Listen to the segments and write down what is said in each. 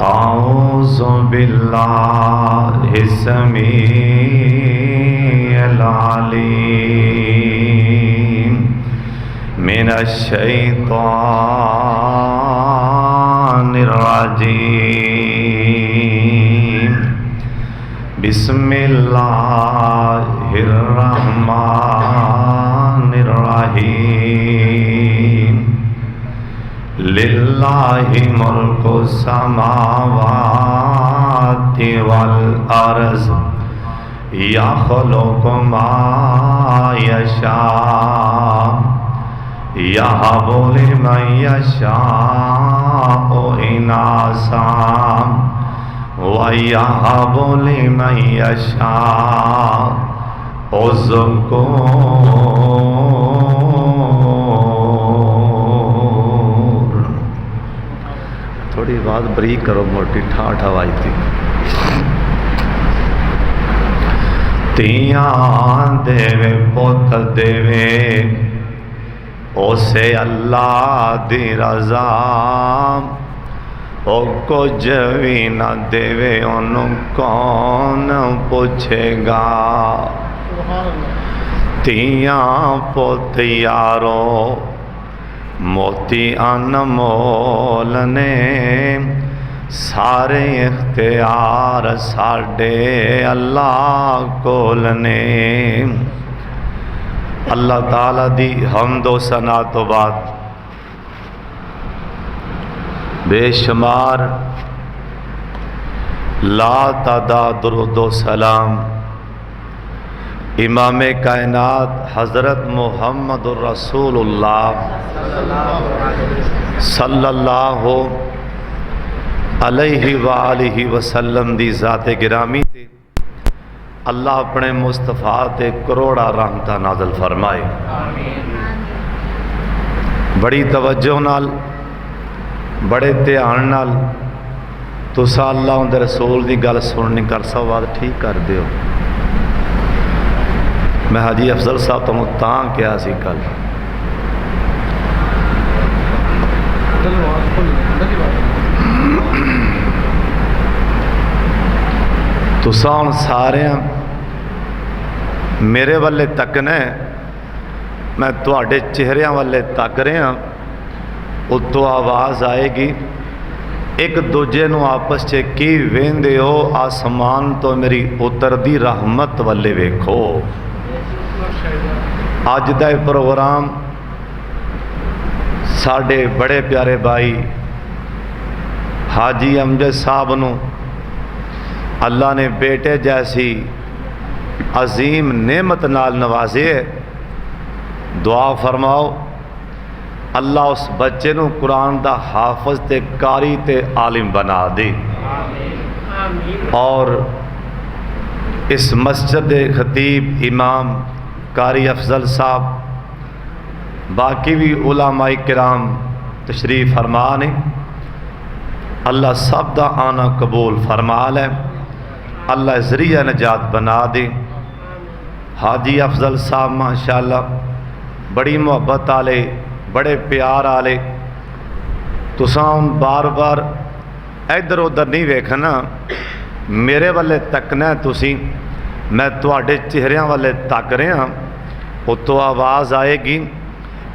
आऊज़ु बिल्लाहि समीइल अलीम मिनश शैतानिर रजीम। बिस्मिल्लाहिर रहमानिर रहीम। लिल्लाहि मुल्कु समावाति वल अर्ज़ यख़्लुक़ु मा यशा यहबु लिमन यशाअु इनासा व यहबु लिमन यशाअु ज़ुकूर। थोड़ी बात बरीक करो, मोटी ठाठ आवाज थी। तियां देवे पुत देवे उसे अल्लाह दी रज़ा, ओ कुछ भी न देवे ओनू कौन पुछेगा। तियां पुत यारो मोती अनमोल ने, सारे इख्तियार साडे अल्लाह कोल ने। अल्लाह ताला दी हम्दो सना तो बाद बेशुमार ला तादाद दुरूद सलाम इमाम कायनात हज़रत मुहम्मदुर रसूलुल्लाह सल्लल्लाहु अलैहि वालिहि वसल्लम दी ज़ाते गिरामी ते अल्लाह अपने मुस्तफा ते करोड़ा रहमत नाज़िल फरमाए। बड़ी तवज्जो नाल बड़े ध्यान नाल तुसा अल्लाह उनके रसूल की गल सुननी कर सो बात ठीक कर दियो। मैं हाजी अफजल साहब तुम तां क्या सी कल तुसा हुण सारे मेरे वाले तकना, मैं तुहाडे चेहरिਆਂ वाले तक रहा। उत्तों आवाज़ आएगी, एक दूजे नूं आपस च की वेंदे हो, आसमान तो मेरी उतरदी रहमत वाले वेखो। अज दा प्रोग्राम साडे बड़े प्यारे भाई हाजी अमजद साहब नूं अल्लाह ने बेटे जैसी अजीम नेमत नाल नवाजे। दुआ फरमाओ अल्लाह उस बच्चे नूं कुरान दा हाफिज ते कारी ते आलिम बना दे। और इस मस्जिद दे खतीब इमाम कारी अफजल साहब बाकी भी उलमाए किराम तशरीफ फरमा ने। अल्लाह सब दा आना कबूल फरमा ले, अल्लाह ज़रिया नजात बना दे। हाजी अफजल साहब माशाअल्लाह बड़ी मुहब्बत आले, बड़े प्यार आले। तुसां हुण बार बार इधर उधर नहीं वेखना, मेरे वाले तकना तुसी, मैं तुहाडे चेहरिਆਂ वाले तक रहा। उत्तों आवाज़ आएगी,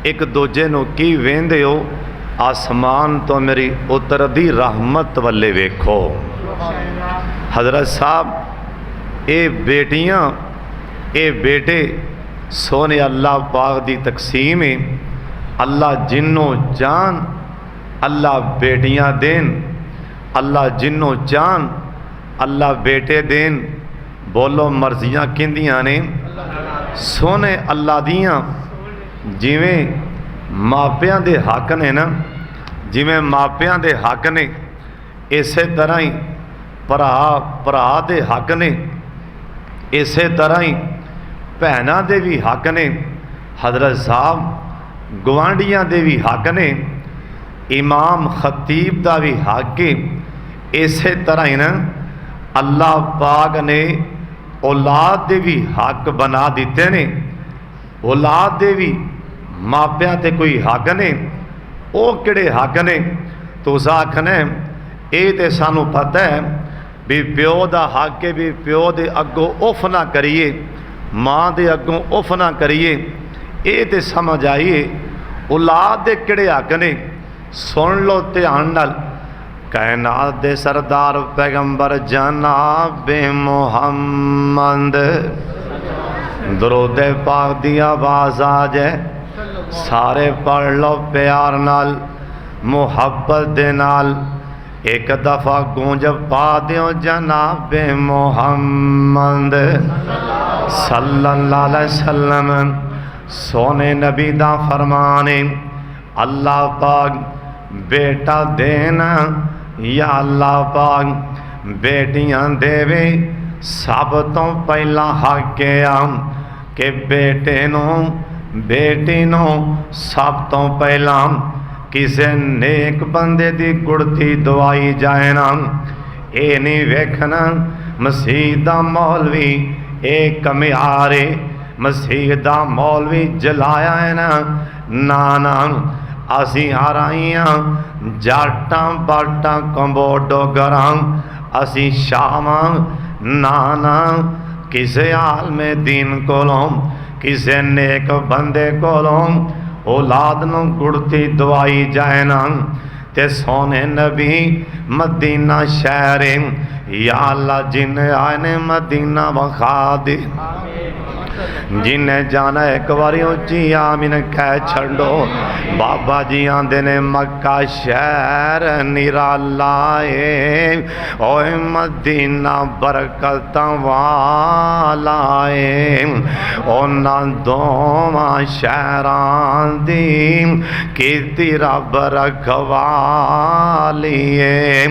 एक दूजे नूं की वेंदे हो, आसमान तो मेरी उतरदी रहमत वाले वेखो। हज़रत साहब ये बेटियां ये बेटे सोने अल्लाह पाक दी तकसीम है। अल्लाह जिन्नों जान अल्लाह बेटियां देन, अल्लाह जिन्नों जान अल्लाह बेटे देन। बोलो मर्जियां किंदियां ने? सोने अल्लाह दियां। जिवें मापियां दे हक ने ना, जिवें मापियां दे हक ने, इस तरह ही भरा भरा दे हक ने, इस तरह ही भैनां दे भी हक ने। हज़रत साहब गवांढियां दे भी हक ने, इमाम खतीब का भी हक है। इस तरह ही ना अल्लाह पाक ने औलाद दे भी हक बना दिते ने। औलाद दे भी मापियां ते कोई हक ने, वो किहड़े हक ने? तुस आखने ये तो सानू पता है भी प्यो का हक है भी प्यो के अगों उफ ना करिए, माँ के अगों उफ ना करिए। ये तो समझ आइए औलाद के किहड़े हक ने। सुन लो ध्यान नाल। कायनात दे सरदार पैगंबर जनाब मुहम्मद, दरूद पाक दी आवाज़ आ जाए, सारे पढ़ लो प्यार नाल, मुहब्बत दे नाल। एक दफ़ा गूंज पा दियो जनाब मुहम्मद सल्लल्लाहु अलैहि वसल्लम। सोने नबी दा फरमाने, अल्लाह पाक बेटा देना या अल्लाह पाक बेटियां देवे, सब तो पहला हक है कि बेटे नो बेटी नो सब तो पहला किसी नेक बंदे दी गुड़ती दवाई जाए ना। ये नहीं वेखना मसीह दा मौलवी एक कमियारे, मसीह दा मौलवी जलाया है ना। असी हर आइया जाटा बाटा कंबोडो गरां, असी शामा ना किसे आलमे दीन कोलों किसे नेक बंदे कोलों औलाद नूं गुड़ती दवाई जाए ना। ते सोने नबी मदीना शहर या अल्लाह जिन्हें आए ने मदीना वखा दे, जिन्हें जाना एक बार उची आमीन कह छो। बाबा जी आंदे ने मक्का शहर निराला है, ओए मदीना बरकत वाला है। उन्हां दोवां शहरां दी कीती रब रखवाली है।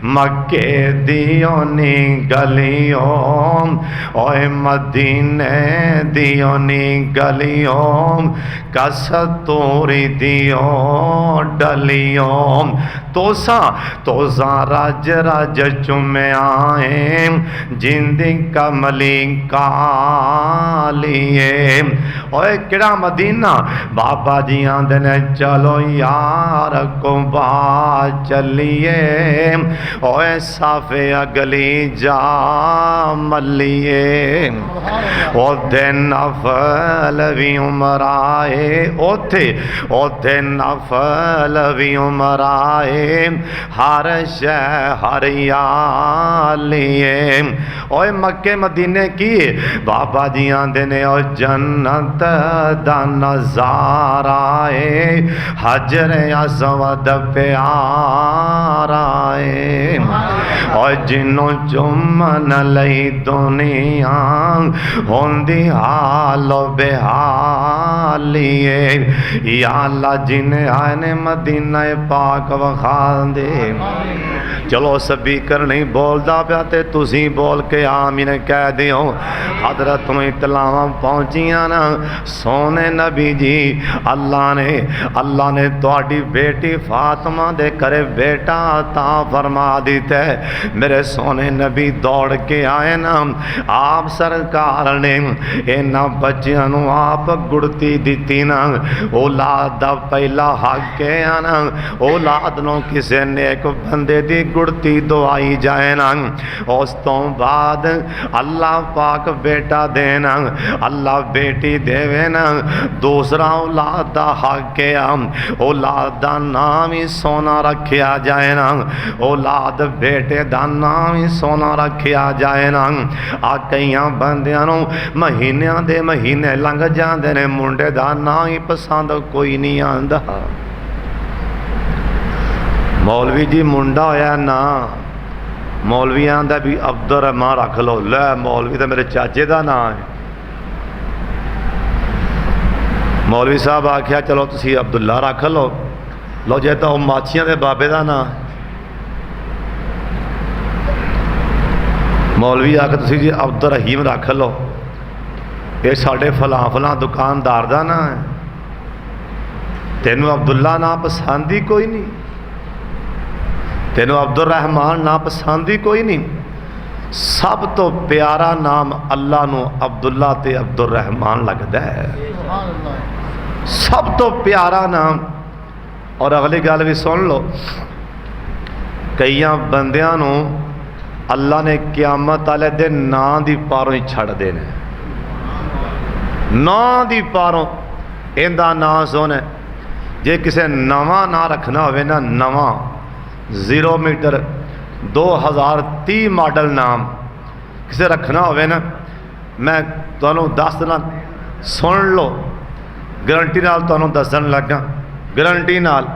मक्के दियों नी गलियों, ओए मदीने दियों नी गलियों, कस्तूरी दियों डलियों। तोसा रज रज चुमे आए, जिंदी कमली कालिए। ओए किड़ा मदीना। बाबा जी आंदे ने चलो यार कुबा चलिए, ओए साफे अगली जा मलिए। ओदे नफल भी उमर आए, ओथे नफल भी उमर आए, हर शह हरियालिए। ओए मक्के मदीने की बाबा जी आंदे ने ओ जन्नत दा नजारा है, हजर असवद प्यारा है। और जिन्हों चुमन लई दुनिया होंदी हालो बेहालिए, या अल्लाह जिन्हें आए ने मदीना पाक वखा दे। चलो स्पीकर नहीं बोलता पाया तो तुसी बोल के आमीन कह दियो। हजरत में इतलावां पहुँचिया ना। सोने नबी जी अल्लाह ने तुहाडी बेटी फातिमा दे करे बेटा ता फरमा दिता है। मेरे सोने नबी दौड़ के आए ना। आप सरकार ने इन्हां बच्चियां नूं आप गुड़ती दिती ना। औलाद दा पहला हक है ना, औलाद नूं किसी नेक बंदे दी गुड़ती दवाई जाए ना। उस तो बाद अल्लाह पाक बेटा देना, अल्लाह बेटी देवे ना। दूसरा औलाद दा हक है, औलाद दा नाम ही सोना रखिया जाए ना। औलाद बेटे दा नाम ही सोना रखिया जाए ना। आ कई बंदियां नूं महीनों दे महीने लंघ जाते ने, मुंडे दा नाम ही पसंद कोई नहीं आंदा। मौलवी जी मुंडा होया ना, मौलवी आंदा भी अब्दुल रहमान रख लो। लै मौलवी तो मेरे चाचे का नाम है। मौलवी साहब आख्या चलो तुसी अब्दुल्ला रख लो। लो जे तो माछियां के बाबे का नाम। मौलवी आके तुसी जी अब्दुल रहीम रख लो, ये साढ़े फलां फलां दुकानदार का नाम है। तेनों अब्दुल्ला ना पसंद ही कोई नहीं, तेनों अब्दुल रहमान ना पसंद ही कोई नहीं। सब तो प्यारा नाम अल्लाह नूं अब्दुल्ला ते अब्दुल रहमान लगता है, सब तो प्यारा नाम। और अगली गल भी सुन लो, ਕਈਆਂ ਬੰਦਿਆਂ ਨੂੰ ਅੱਲਾ ਨੇ ਕਿਆਮਤ ਵਾਲੇ ਦੇ ਨਾਂ ਦੀ ਪਾਰੋਂ ਹੀ ਛੱਡ ਦੇਣਾ। ਨਾਂ ਦੀ ਪਾਰੋਂ ਇਹਦਾ ਨਾਂ ਸੁਣ, ਜੇ ਕਿਸੇ ਨਵਾਂ ਨਾਂ ਰੱਖਣਾ ਹੋਵੇ ਨਾ, ਨਵਾਂ 0 ਮੀਟਰ 2030 ਮਾਡਲ ਨਾਮ ਕਿਸੇ ਰੱਖਣਾ ਹੋਵੇ ਨਾ, ਮੈਂ ਤੁਹਾਨੂੰ ਦੱਸ ਦੇਣਾ, ਸੁਣ ਲਓ, ਗਰੰਟੀ ਨਾਲ ਤੁਹਾਨੂੰ ਦੱਸਣ ਲੱਗਾ, ਗਰੰਟੀ ਨਾਲ।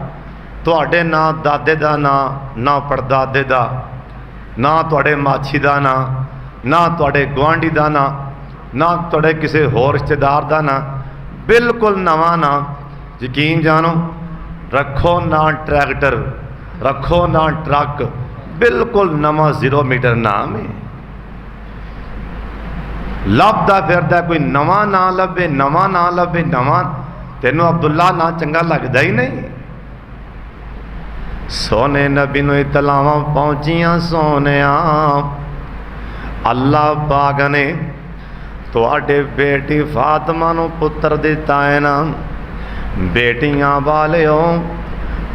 ਤੁਹਾਡੇ ਨਾਂ ਦਾਦੇ ਦਾ ਨਾਂ, ਨਾ ਪੜਦਾਦੇ ਦਾ, ਨਾ ਤੁਹਾਡੇ ਮਾਛੀ ਦਾ ਨਾਂ, ਨਾ ਤੁਹਾਡੇ ਗੁਆਂਢੀ ਦਾ ਨਾਂ, ਨਾ ਤੁਹਾਡੇ ਕਿਸੇ ਹੋਰ ਰਿਸ਼ਤੇਦਾਰ ਦਾ ਨਾਂ, ਬਿਲਕੁਲ ਨਵਾਂ ਨਾਂ। ਯਕੀਨ ਜਾਣੋ, ਰੱਖੋ ਨਾ ਟਰੈਕਟਰ, ਰੱਖੋ ਨਾ ਟਰੱਕ, ਬਿਲਕੁਲ ਨਵਾਂ 0 ਮੀਟਰ ਨਾਮ ਹੈ। ਲੱਭਦਾ ਫਿਰਦਾ ਕੋਈ ਨਵਾਂ ਨਾਂ ਲੱਭੇ, ਨਵਾਂ ਨਾਂ ਲੱਭੇ, ਨਵਾਂ। ਤੈਨੂੰ ਅਬਦੁੱਲਾ ਨਾਂ ਚੰਗਾ ਲੱਗਦਾ ਹੀ ਨਹੀਂ। ਸੋਨੇ ਨਬੀ ਨੂੰ ਇਤਲਾਵਾਂ ਪਹੁੰਚੀਆਂ ਸੋਨਿਆ, ਅੱਲਾ ਪਾਕ ਨੇ ਤੁਹਾਡੇ ਬੇਟੀ ਫਾਤਮਾ ਨੂੰ ਪੁੱਤਰ ਦਿੱਤਾ ਹੈ ਨਾ। ਬੇਟੀਆਂ ਵਾਲਿਓ,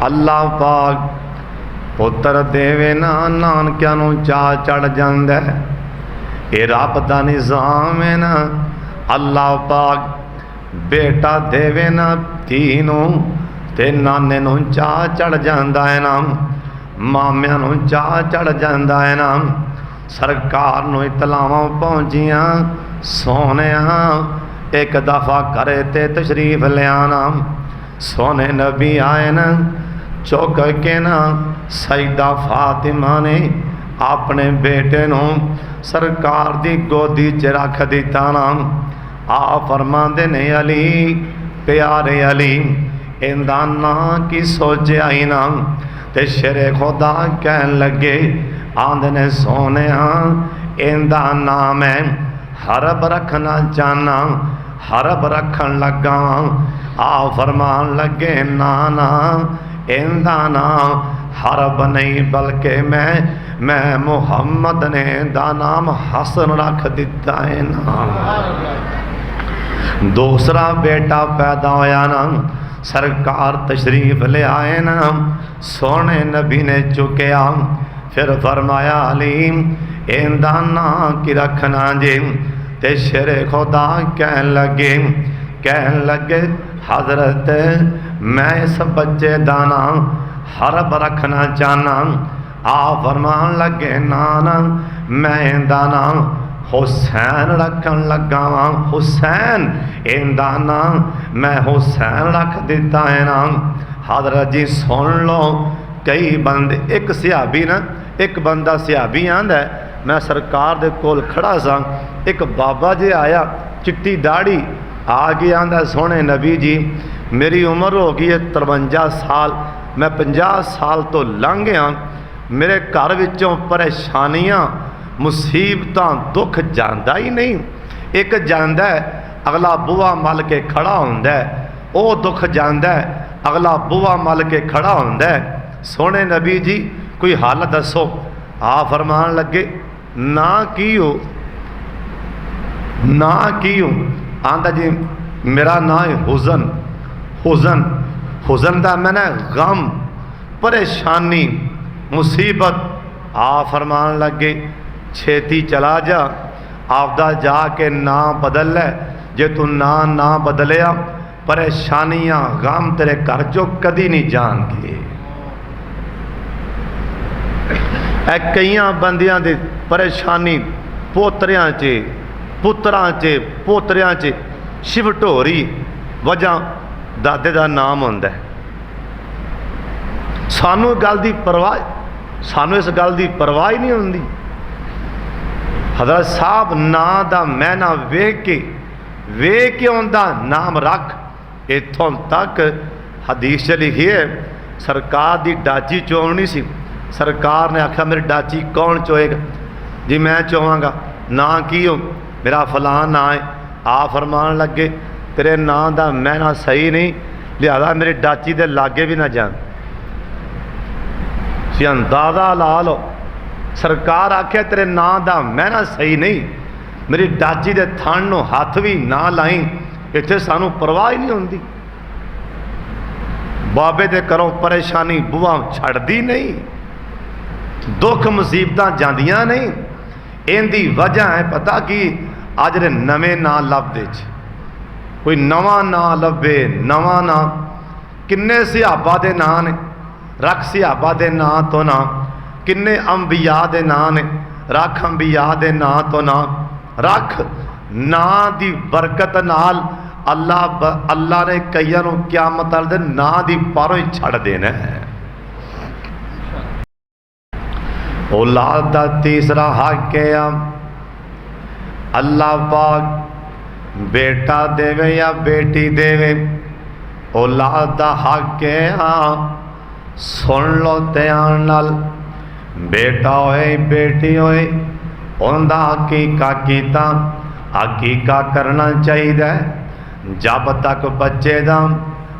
ਅੱਲਾ ਪਾਕ ਪੁੱਤਰ ਦੇਵੇ ਨਾ, ਨਾਨਕਿਆਂ ਨੂੰ ਚਾਅ ਚੜ ਜਾਂਦਾ। ਇਹ ਰੱਬ ਦਾ ਨਿਜ਼ਾਮ ਹੈ ਨਾ। ਅੱਲਾ ਪਾਕ ਬੇਟਾ ਦੇਵੇ ਨਾ ਧੀ ਨੂੰ, ਤੇ ਨਾਨੇ ਨੂੰ ਚਾਅ ਚੜ ਜਾਂਦਾ ਹੈ ਨਾ, ਮਾਮਿਆਂ ਨੂੰ ਚਾਅ ਚੜ ਜਾਂਦਾ ਹੈ ਨਾ। ਸਰਕਾਰ ਨੂੰ ਇਤਲਾਵਾਂ ਪਹੁੰਚੀਆਂ ਸੋਹਣਿਆ, ਇੱਕ ਦਫਾ ਘਰੇ ਤੇ ਤਸ਼ਰੀਫ ਲਿਆਣਾ। ਸੋਹਣੇ ਨਬੀ ਆਏ ਨਾ, ਚੁੱਕ ਕੇ ਨਾ ਸੈਦਾ ਫਾਤਿਮਾ ਨੇ ਆਪਣੇ ਬੇਟੇ ਨੂੰ ਸਰਕਾਰ ਦੀ ਗੋਦੀ 'ਚ ਰੱਖ ਦਿੱਤਾ ਨਾ। ਆ ਫਰਮਾਉਂਦੇ ਨੇ, ਅਲੀ ਪਿਆਰੇ ਅਲੀ, ਇਹਦਾ ਨਾਂ ਕੀ ਸੋਚਿਆ ਹੀ ਨਾ। ਤੇ ਸ਼ੇਰੇ ਖੁਦਾ ਕਹਿਣ ਲੱਗੇ, ਆਂਦੇ ਨੇ ਸੋਹਣਿਆ ਇਹਦਾ ਨਾਮ ਹੈ ਹਰਬ ਰੱਖਣਾ ਚਾਹਨਾ, ਹਰਬ ਰੱਖਣ ਲੱਗਾ। ਆ ਫਰਮਾਨ ਲੱਗੇ, ਨਾ ਨਾ ਇਹਦਾ ਨਾਮ ਹਰਬ ਨਹੀਂ, ਬਲਕਿ ਮੈਂ ਮੁਹੰਮਦ ਨੇ ਦਾ ਨਾਮ ਹਸਨ ਰੱਖ ਦਿੱਤਾ ਹੈ ਨਾ। ਦੂਸਰਾ ਬੇਟਾ ਪੈਦਾ ਹੋਇਆ ਨਾ, ਸਰਕਾਰ ਤਸ਼ਰੀਫ ਲਿਆਏ ਨਾ। ਸੋਹਣੇ ਨਬੀ ਨੇ ਚੁੱਕਿਆ, ਫਿਰ ਫਰਮਾਇਆ, ਅਲੀ ਇਹਦਾ ਨਾਂ ਕੀ ਰੱਖਣਾ ਜੀ। ਤੇ ਸ਼ੇਰੇ ਖੁਦਾ ਕਹਿਣ ਲੱਗੇ ਹਜ਼ਰਤ, ਮੈਂ ਇਸ ਬੱਚੇ ਦਾ ਨਾਂ ਹਰਬ ਰੱਖਣਾ ਚਾਹਨਾ। ਆ ਫਰਮਾਨ ਲੱਗੇ, ਨਾ ਮੈਂ ਇਹਦਾ ਨਾਂ ਹੁਸੈਨ ਰੱਖਣ ਲੱਗਾ ਵਾਂ। ਹੁਸੈਨ ਇਹਦਾ ਨਾਂ ਮੈਂ ਹੁਸੈਨ ਰੱਖ ਦਿੱਤਾ ਹੈ ਨਾ। ਹਜ਼ਰਤ ਜੀ ਸੁਣ ਲਓ, ਕਈ ਬੰਦੇ, ਇੱਕ ਸਿਹਾਬੀ ਨਾ, ਇੱਕ ਬੰਦਾ ਸਿਹਾਬੀ ਆਂਦਾ, ਮੈਂ ਸਰਕਾਰ ਦੇ ਕੋਲ ਖੜਾ ਸਾਂ, ਇੱਕ ਬਾਬਾ ਜੀ ਆਇਆ, ਚਿੱਟੀ ਦਾੜੀ, ਆ ਕੇ ਆਂਦਾ, ਸੋਹਣੇ ਨਬੀ ਜੀ ਮੇਰੀ ਉਮਰ ਹੋ ਗਈ ਹੈ 53 ਸਾਲ, ਮੈਂ 50 ਸਾਲ ਤੋਂ ਲੰਘ ਗਿਆ, ਮੇਰੇ ਘਰ ਵਿੱਚੋਂ ਪਰੇਸ਼ਾਨੀਆਂ, ਮੁਸੀਬਤਾਂ, ਦੁੱਖ ਜਾਂਦਾ ਹੀ ਨਹੀਂ। ਇੱਕ ਜਾਂਦਾ ਅਗਲਾ ਬੂਹਾ ਮੱਲ ਕੇ ਖੜਾ ਹੁੰਦਾ, ਉਹ ਦੁੱਖ ਜਾਂਦਾ, ਅਗਲਾ ਬੂਹਾ ਮੱਲ ਕੇ ਖੜਾ ਹੁੰਦਾ। ਸੋਹਣੇ ਨਬੀ ਜੀ ਕੋਈ ਹੱਲ ਦੱਸੋ। ਆ ਫਰਮਾਨ ਲੱਗੇ, ਨਾ ਕੀ ਹੋ, ਨਾ ਕੀ ਹੋ। ਆਂਦਾ ਜੀ ਮੇਰਾ ਨਾਂ ਹੈ ਹੁਜ਼ਨ। ਹੁਜ਼ਨ ਦਾ ਮੈਨੇ ਗਮ, ਪਰੇਸ਼ਾਨੀ, ਮੁਸੀਬਤ। ਆ ਫਰਮਾਨ ਲੱਗੇ, ਛੇਤੀ ਚਲਾ ਜਾ, ਆਪਦਾ ਜਾ ਕੇ ਨਾਂ ਬਦਲ ਲੈ। ਜੇ ਤੂੰ ਨਾਂ ਨਾ ਬਦਲਿਆ, ਪਰੇਸ਼ਾਨੀਆਂ, ਗਮ ਤੇਰੇ ਘਰ ਚੋਂ ਕਦੀ ਨਹੀਂ ਜਾਣਗੇ। ਇਹ ਕਈਆਂ ਬੰਦਿਆਂ ਦੀ ਪਰੇਸ਼ਾਨੀ ਪੋਤਰਿਆਂ 'ਚ, ਪੁੱਤਰਾਂ 'ਚ, ਪੋਤਰਿਆਂ 'ਚ ਸ਼ਿਵਟੋਰੀ, ਵਜ੍ਹਾ ਦਾਦੇ ਦਾ ਨਾਮ ਹੁੰਦਾ। ਸਾਨੂੰ ਗੱਲ ਦੀ ਪਰਵਾਹ, ਸਾਨੂੰ ਇਸ ਗੱਲ ਦੀ ਪਰਵਾਹ ਹੀ ਨਹੀਂ ਹੁੰਦੀ। ਹਜ਼ਰਤ ਸਾਹਿਬ ਨਾਂ ਦਾ ਮੈਨਾ ਵੇਖ ਕੇ ਉਹਦਾ ਨਾਮ ਰੱਖ। ਇੱਥੋਂ ਤੱਕ ਹਦੀਸ 'ਚ ਲਿਖੀ ਹੈ, ਸਰਕਾਰ ਦੀ ਡਾਚੀ ਚੋਣੀ ਸੀ। ਸਰਕਾਰ ਨੇ ਆਖਿਆ, ਮੇਰੀ ਡਾਚੀ ਕੌਣ ਚੋਏਗਾ ਜੀ? ਮੈਂ ਚੋਵਾਂਗਾ। ਨਾਂ ਕੀ ਹੋ? ਮੇਰਾ ਫਲਾਂ ਨਾਂ ਹੈ। ਆ ਫਰਮਾਨ ਲੱਗੇ, ਤੇਰੇ ਨਾਂ ਦਾ ਮੈਨਾ ਸਹੀ ਨਹੀਂ, ਲਿਹਾਜ਼ਾ ਮੇਰੀ ਡਾਚੀ ਦੇ ਲਾਗੇ ਵੀ ਨਾ ਜਾਣ। ਤੁਸੀਂ ਅੰਦਾਜ਼ਾ ਲਾ ਲਓ, ਸਰਕਾਰ ਆਖਿਆ ਤੇਰੇ ਨਾਂ ਦਾ ਮੈਨਾ ਸਹੀ ਨਹੀਂ, ਮੇਰੀ ਡਾਚੀ ਦੇ ਥਣ ਨੂੰ ਹੱਥ ਵੀ ਨਾ ਲਾਈ। ਇੱਥੇ ਸਾਨੂੰ ਪਰਵਾਹ ਹੀ ਨਹੀਂ ਹੁੰਦੀ। ਬਾਬੇ ਦੇ ਘਰੋਂ ਪਰੇਸ਼ਾਨੀ ਬੂਹਾ ਛੱਡਦੀ ਨਹੀਂ। दुख मुसीबत जांदियां नहीं, इनकी वजह है पता कि अज दे नवे नां लभदे कोई नवा नां लभे, नवा नां किन्ने सिहाबा दे नां ने, रख सिहाबा दे नां तो ना, किन्ने अंबिया दे नां ने, रख अंबिया दे नां तो ना, रख नां दी बरकत नाल अल्लाह ने कईयां नूं क़यामत वाले दिन नां दी पारों ही छड़ देना है। औलाद दा तीसरा हक है अल्लाह पाक बेटा देवे या बेटी देवे, औलाद दा हक है सुन लो ध्यान नाल, बेटा होए बेटी होए उनका हकीका कीता, हकीका करना चाहिए। जब तक बच्चे का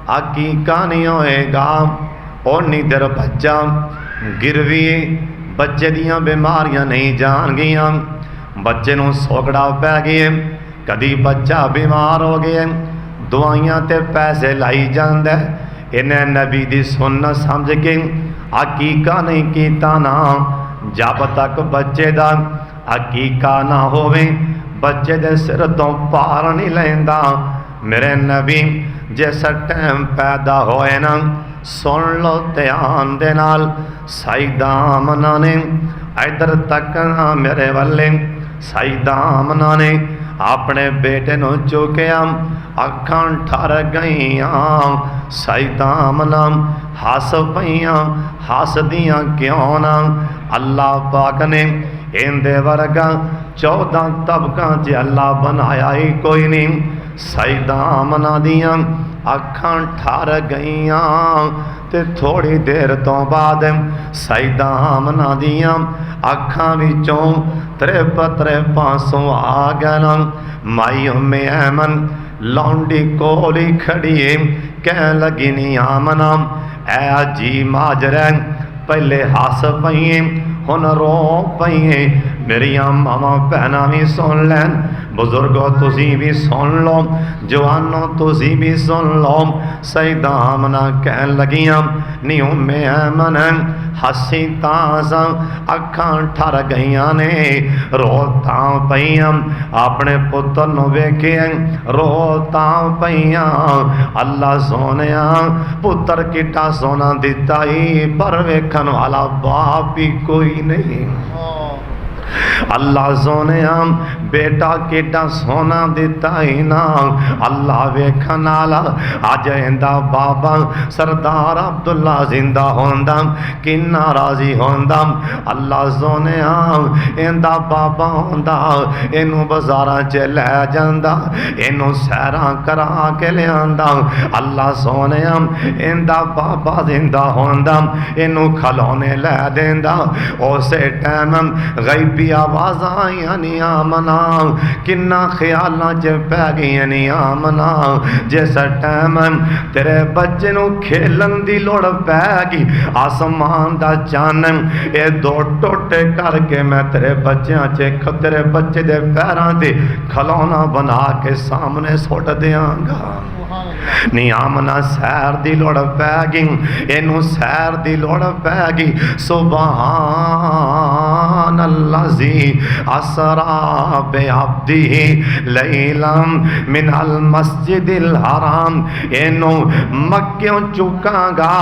हकीका नहीं होएगा उन्नी देर बच्चा गिरवी, बच्चे दियां बीमारियां नहीं जान गियां, बच्चे नूं सोगड़ा पै गए, कदी बच्चा बीमार हो गया दवाइयां ते पैसे लाई जांदा, इन्हें नबी दी सुन्नत समझ के हकीका नहीं कीता ना। जब तक बच्चे का हकीका ना होवे बच्चे दे सिर तो पार नहीं लैंदा। मेरे नबी जिस टाइम पैदा होए ना, सुन लो ध्यान दे नाल, साईदा आमना ने इधर तकना मेरे वाले, साईदा आमना ने अपने बेटे नूं चुकिया, अखां ठर गईयां, साईदा आमना हस पईयां, हसदियां क्यों ना। अल्लाह पाक ने इंदे वर्गा 14 तबका च अल्लाह बनाया ही कोई नहीं। साईदा आमना दियां अखां ठर गईयां ते थोड़ी देर तो बाद साईदा आमना दियां अखां विचों त्रेपा आंसू आ गए। माई उम्मे ऐमन लौंडी कोली खड़ी कह लगी नी आमना ऐ जी माजरा, पहले हस पईए हुन रो पईए। मेरिया मावा भैनां भी सुन लैन, बुजुर्गो तुसी भी सुन लो, जवानों तुसी भी सुन लो। साईदा आमना कह लगियां नी उम्मे ऐमन हसी तां अखां ठर गईयां ने, रो तां पईयां अपने पुत्र नूं वेखे, रो तां पईयां अल्लाह सोनिया पुत्र किटा सोना दिता ही, पर वेखन वाला बाप भी कोई नहीं। अल्लाह सोने बेटा केडा सोना दिता ही ना, अल्लाह वेखन वाला। अज इंदा बाबा सरदार अब्दुल्ला जिंदा होंदा किन्ना राजी होंदा। अल्लाह सोने इंदा बाबा होंदा इनू बाजारां च लै जांदा, इनू सैरां करा के लियांदा। अल्लाह सोने इंदा बाबा जिंदा होंदा इनू खिलौने लै देंदा। उस टाइम गैबी आवाज़ां आईयां नी आमना, किन्ना ख्यालां च पै गईयां नी आमना। जिस टाइम तेरे बच्चे नूं खेलन दी लोड़ पै गई, आसमान दा चन्न ये दो टोटे करके मैं तेरे बच्चों च तेरे बच्चे दे पैरां ते खिलौना बना के सामने सुट दियांगा। नी आमना सैर दी लोड़ पै गई, इनू सैर दी लोड़ पै गई। सुभान अल्लाह जी असरा बेअब्दी लैलम मिनल मस्जिदिल हराम। इनू मक्क्यों चुकांगा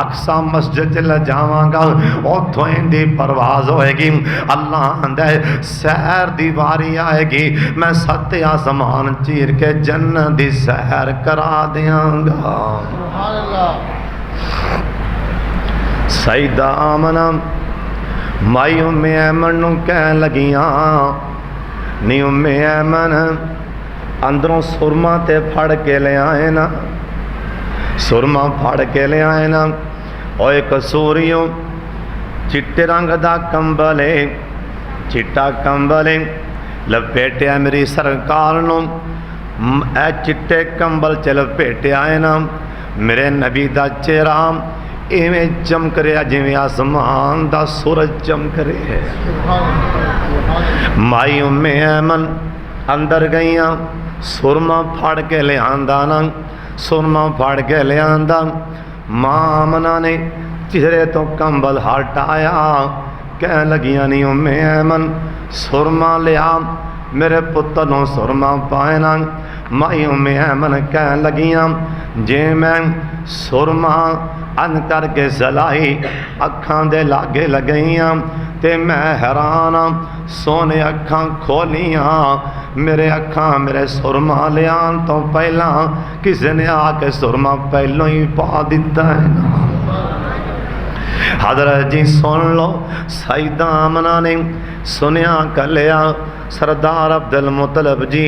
अक्सा मस्जिद च ले जावांगा, उथों इनदी परवाज होएगी। अल्लाह आंदा सैर दी वारी आएगी, मैं सत्ते आसमान चीर के जन्नत दी सैर करा देंगा। साईदा आमना माई उम्मे ऐमन नूं कह लगियां नी उम्मे ऐमन अंदरों सुरमा ते फड़ के ले आए ना, सुरमा फड़ के ले आए ना। ओ एक सूरियों चिट्टे रंग दा कंबल है, चिट्टा कंबल है लपेटिया मेरी सरकार नूं, ए चिट्टे कंबल च लपेटिया है ना। मेरे नबी दा चेहरा इवें चमक रहा जिवें आसमान दा सूरज चमक रहा है। माई उम्मे ऐमन अंदर गईयां, सुरमा फड़ के लियांदा ना, सुरमा फड़ के लियांदा। मां आमना ने चेहरे तो कंबल हटाया, कह लगियां नी उम्मे ऐमन सुरमा लिया मेरे पुत्र नूं सुरमा पाए ना। माई उम्मे ऐमन कह लगियां जे मैं सुरमा अन करके जलाई अखां दे लागे लगइयां ते मैं हैरान सोने अखां खोलियां मेरे अखां मेरे सुरमा लियान तो पहला किसी ने आके सुरमा पहलों ही पा दिता है ना। हजरत जी सुन लो सईदा आमना ने सुनिया कलिया सरदार अब्दुल मुतलब जी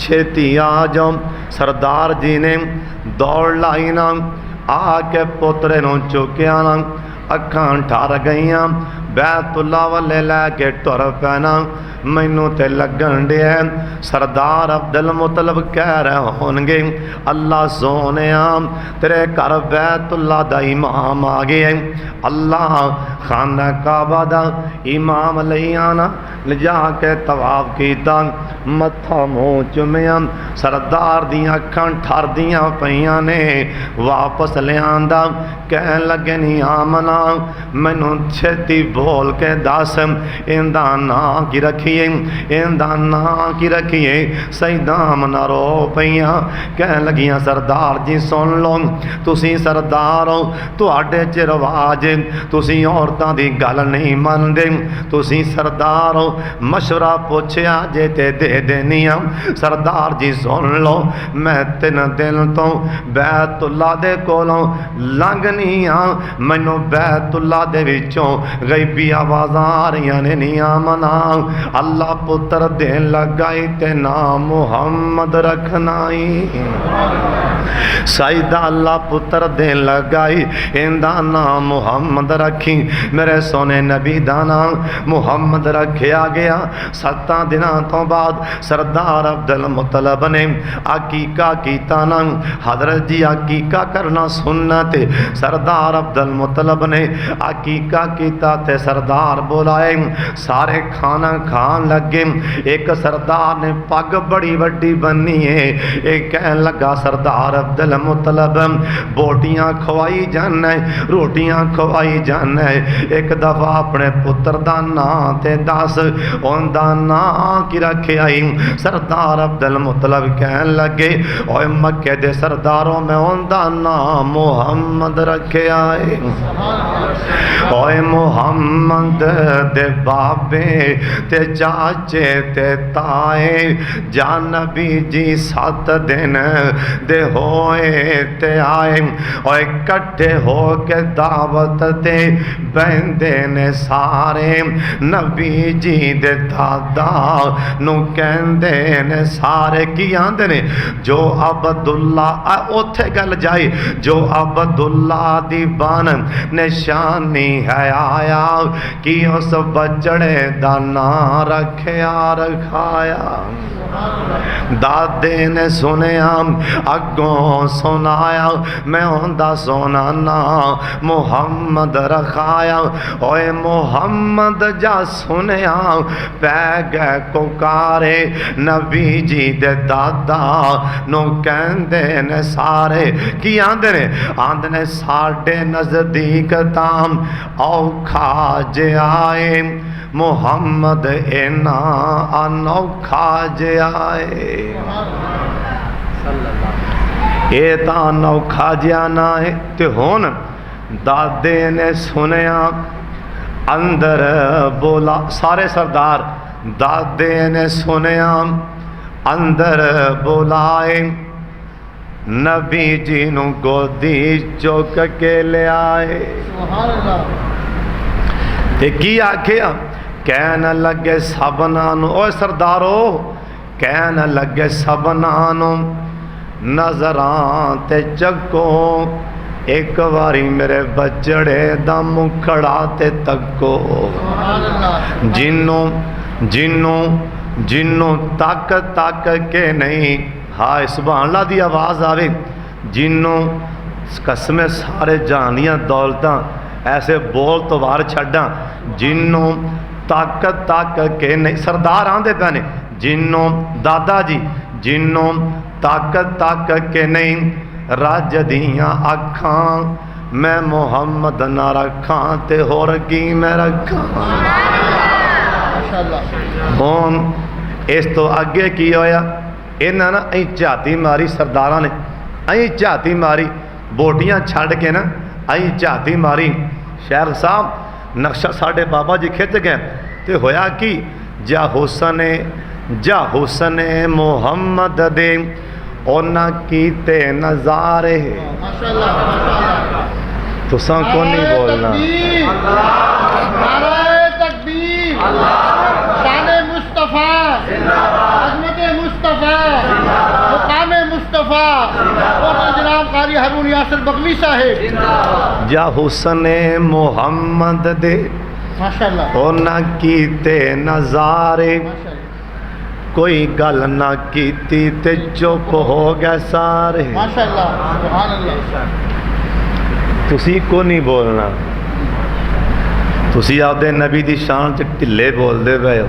छेती आ जाओ। सरदार जी ने दौड़ लाई ना आके पोतरे नूं चुकिया ना अखां ठर गईयां बैतुल्ला वाले लैके टुर पैना। मैनू तो लगन दिया सरदार अब्दुल मुतलब कह रहे होंगे अल्लाह सोने तेरे घर बैतुल्ला दा इमाम आ गया। अल्लाह खाना काबा दा इमाम ले आना लिजा के तवाफ किया मत्था मुँह चुमिया। सरदार दियाँ अखां ठरदियाँ पईयां ने वापस लिया कह लगे नी आमना मैनू छेती बोल के दस इंदा नां की रखिए इंदा नां की रखिए। सईदा आमना रो पईयां कह लगियां सरदार जी सुन लो तुसी सरदार हो तुहाडे च रिवाज तुसी औरतां दी गल नहीं मनदे तुसी सरदार हो मशवरा पुछया जे ते दे देनी आ। सरदार जी सुन लो मैं 3 दिन तो बैतुल्ला दे कोलों लंघनी आ मैनू बैतुल्ला दे विचों गैबी आवाज़ां आ रहीआं ने नी आमना अल्लाह पुत्र देन लगाई ते नाम मुहम्मद रखनाई। सईदा अल्लाह पुत्र देन लगाई इंदा नाम मुहम्मद रखी। मेरे सोने नबी दा नाम मुहम्मद रखिया गया। 7 दिनां तो बाद सरदार अब्दुल मुतलब ने अकीका कीता ना। हजरत जी अकीका करना सुन्नत सरदार अब्दुल मुतलब ने अकीका कीता ते सरदार बुलाए सारे खाना खान लगे। एक सरदार ने पग बड़ी वड्डी बनी है एक कह लगा सरदार अब्दुल मुतलब बोटियां खवाई जाना रोटियां खवाई जाना। एक दफा अपने पुत्र दा नां ते दस उनदा नां की रखे आई। सरदार अब्दुल मुतलब कह लगे ओए मक्के दे सरदारों में उनदा नाम मुहम्मद रखे आए। ओए मुहम्मद दे बाबे ते चाचे ते ताए जान नबी जी 7 दिन दे होए ते आए। ओए कट्ठे हो के दावत ते बहंदे ने सारे नबी जी दे दादा नू कहंदे ने सारे की आंदे ने जो अब्दुल्ला उथे गल जाए जो अब्दुल्ला दी बन निशानी है आया कि उस बचड़े दा नां रखिया रखाया। दादे ने सुनिया अगों सुनाया मैं उनदा सोना नां मुहम्मद रखाया। ओए मुहम्मद जा सुनिया पै गए पुकारे नबी जी दे दादा नू कहंदे ने सारे की आंदे ने साडे नजदीक ताम औखा जे आए मुहम्मद इना अनौखा जे आए। ये तो अनौखा जिहा ना है ते हुण दादे ने सुनिया अंदर बोला सारे सरदार दादे ने सुनिया अंदर बुलाए नबी जी नू गोदी चुक के ले आए। ते की आखिया कहन लगे सबना नू ओए सरदारो कहन लगे सबना नू नजरां ते चको एक बारी मेरे बजड़े दा मुखड़ा ते तको। जिन्नों जिन्नों जिन्नों तक तक के नहीं हाय सुभान अल्लाह दी आवाज़ आवे जिन्नों कसमें सारे जानिया दौलतां ऐसे बोल तो वार छड्डा जिन्नों तक तक के नहीं सरदार आंदे पे ने जिन्नों दादा जी जिन्नों तक तक के नहीं रज दियां अखां मैं मुहम्मद ना रखा ते होर की मैं रखा। हुण इस तो अगे की होया, इन्हां ना अं झाती मारी, सरदारां ने अं झाती मारी, बोटियां छड़ के ना अं झाती मारी। शेख साहब नक्शा साढ़े बाबा जी खिंच गए तो होया कि जा हुसन मुहम्मद दे उन्हां कीते नज़ारे। तुसां को नहीं बोलना। जा हुसन मुहम्मद दे उन्हां कीते नज़ारे, कोई गल ना कीती ते चुप हो गए सारे। तुसी को नहीं बोलना, तुसी आपदे नबी दी शान च ढिले बोलते पे हो।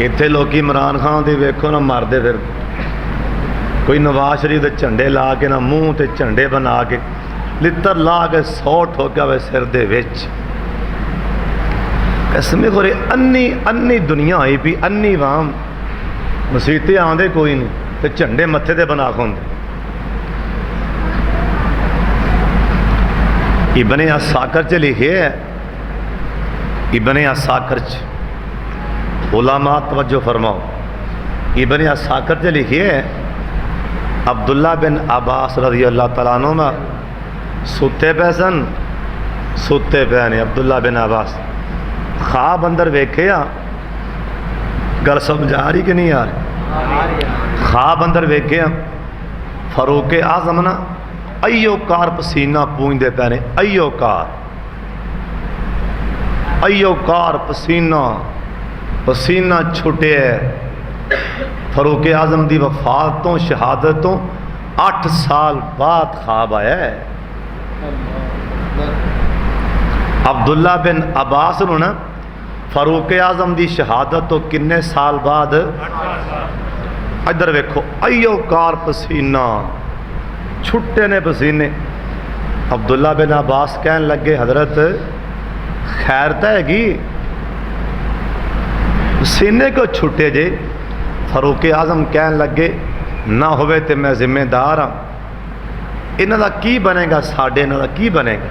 इत्थे लोग इमरान खान दी वेखो ना मरदे फिर, कोई नवाज शरीफ दे झंडे ला के ना मूँह ते झंडे बना के लित्तर ला के 100 ठोकिया वे सिर दे विच। इसमें खोरे अन्नी दुनिया आई भी, अन्नी वाम मसीते आंदे कोई नहीं तो झंडे मत्थे ते बना खोंदे। इब्ने असाकर च लिखे है, इब्ने असाकर च उलमा तवज्जो फरमाओ, इब्ने असाकर च लिखे है अब्दुल्ला बिन अब्बास रज़ी अल्लाह तआला अन्हुमा सुते पे सन, सुते पे ने अब्दुल्ला बिन अब्बास ख्वाब अंदर वेखे आ। गल समझ आ रही कि नहीं आ रही? ख्वाब अंदर वेखे आ फारूक आजम ना अयो कार पसीना पूंजते पे ने, अयो कार पसीना पसीना छुटे। फारूक आजम की वफात तो शहादत तो 8 साल बाद ख्वाब आया है। अब्दुल्ला बिन अब्बास नूं ना फारूक आजम की शहादत तो किन्ने साल बाद? इधर वेखो, अयो कार पसीना छुट्टे ने पसीने। अब्दुल्ला बिन अब्बास कहन लगे हजरत खैर तो हैगी, पसीने को छुट्टे जे? फारूक आजम कहन लगे ना होवे ते मैं जिम्मेदार हाँ, इन्हां दा की बनेगा, साडे इन्हां दा की बनेगा?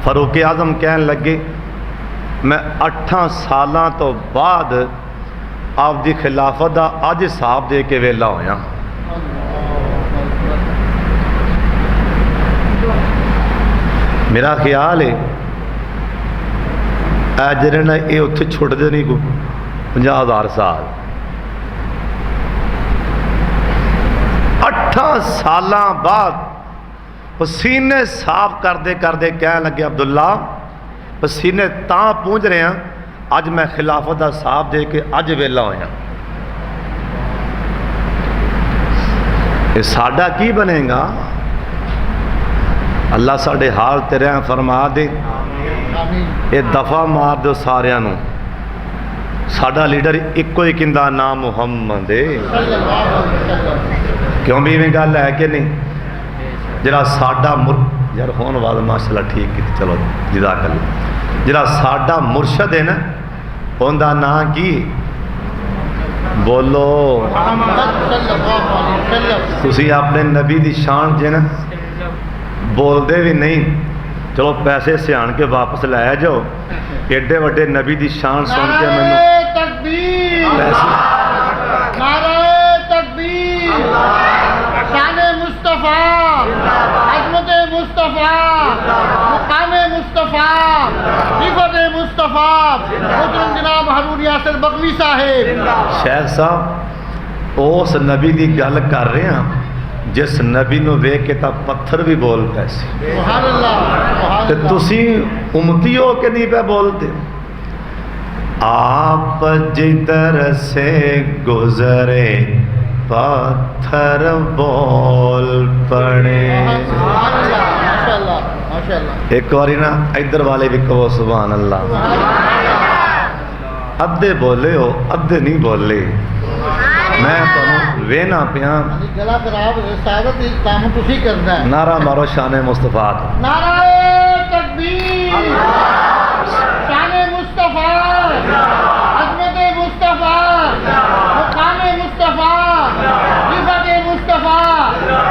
फारूक आजम कहन लगे मैं 8 सालां तो बाद आपकी खिलाफत का अज हिसाब दे के वेला होया। मेरा ख्याल है जरे ना ये उत्थे छुटते नहीं कोई 50,000 साल। 8 सालां बाद पसीने साफ करते करते कह लगे अब्दुल्ला पसीने तां पूंज रहे हैं, अज मैं खिलाफत का साफ दे के अज वेला होया। ये साडा की बनेगा? अल्लाह साडे हाल ते रहम फरमा दे। ये दफा मार दो सारियां नूं, साडा लीडर इको ही किंदा नाम मुहम्मद है। क्यों भी इवें गल है कि नहीं? जरा साडा यार होने वाला माशाल्लाह ठीक की, चलो जज़ाकल्लाह। जरा साडा मुर्शद है ना, उनका नाम की बोलो? तुसी अपने नबी की शान जे ना बोलते भी नहीं, चलो पैसे सियाण के वापस लाया जाओ। एडे वड्डे नबी की शान सुन के मैनूं शेख साहब उस नबी की गल कर रहे हैं जिस नबी नूं वेख के तां पत्थर भी बोल पे सी, तुसी उम्मती हो के नहीं पे बोलते। आप जिधर से गुजरे पत्थर बोल पड़े। एक बारी ना इधर वाले भी कहो सुभान अल्लाह। अद्धे बोले हो, अद्धे नहीं बोले। मैं तुहानू वेहना पिया गला खराब हो सादत ही काम तुसी करना है। नारा मारो शान मुस्तफा दा। नाराए तकबीर, शान मुस्तफा, अजमत मुस्तफा, मुकाम मुस्तफा, रिफत मुस्तफा,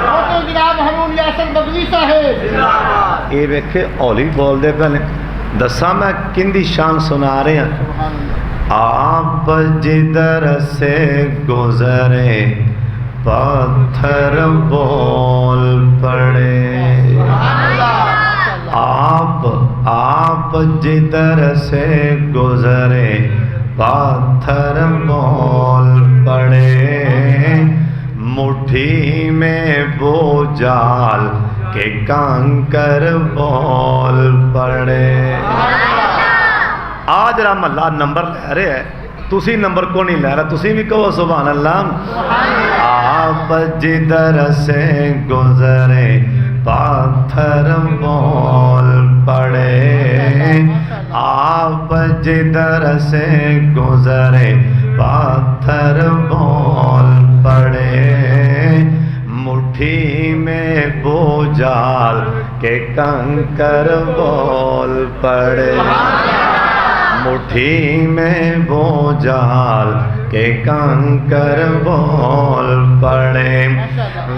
वो तो जनाब हरून यासर बगवी साहेब। ये वेखे हौली बोलते पे ने, दसा मैं किंदी शान सुना रहे हैं। आप जिधर से गुजरे पत्थर बोल पड़े। आप जिधर से गुजरे पत्थर बोल पड़े। मुट्ठी में बोझाल के कंकर बोल पड़े। आज जरा महला नंबर लै रहे है, तुसी नंबर को नहीं लै रहा, तुसी भी कहो सुभान अल्लाह। आप जिधर से गुजरे पत्थर बोल पड़े। आप जिधर से गुजरे पत्थर बोल पड़े। मुट्ठी में बोझाल के कंकर बोल पड़े। मुट्ठी में बोझाल के कंकर बोल पड़े।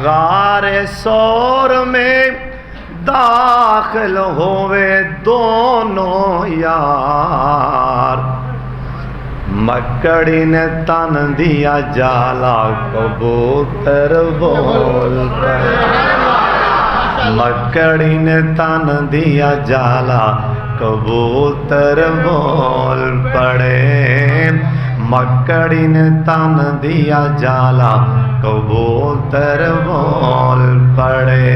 गारे सौर में दाखिल होवे दोनों यार। मकड़ी ने तन दिया जाला कबूतर बोल पड़े। मकड़ी ने तन दिया जाला कबूतर बोल पड़े। मकड़ी ने तन दिया जाला कबूतर बोल पड़े।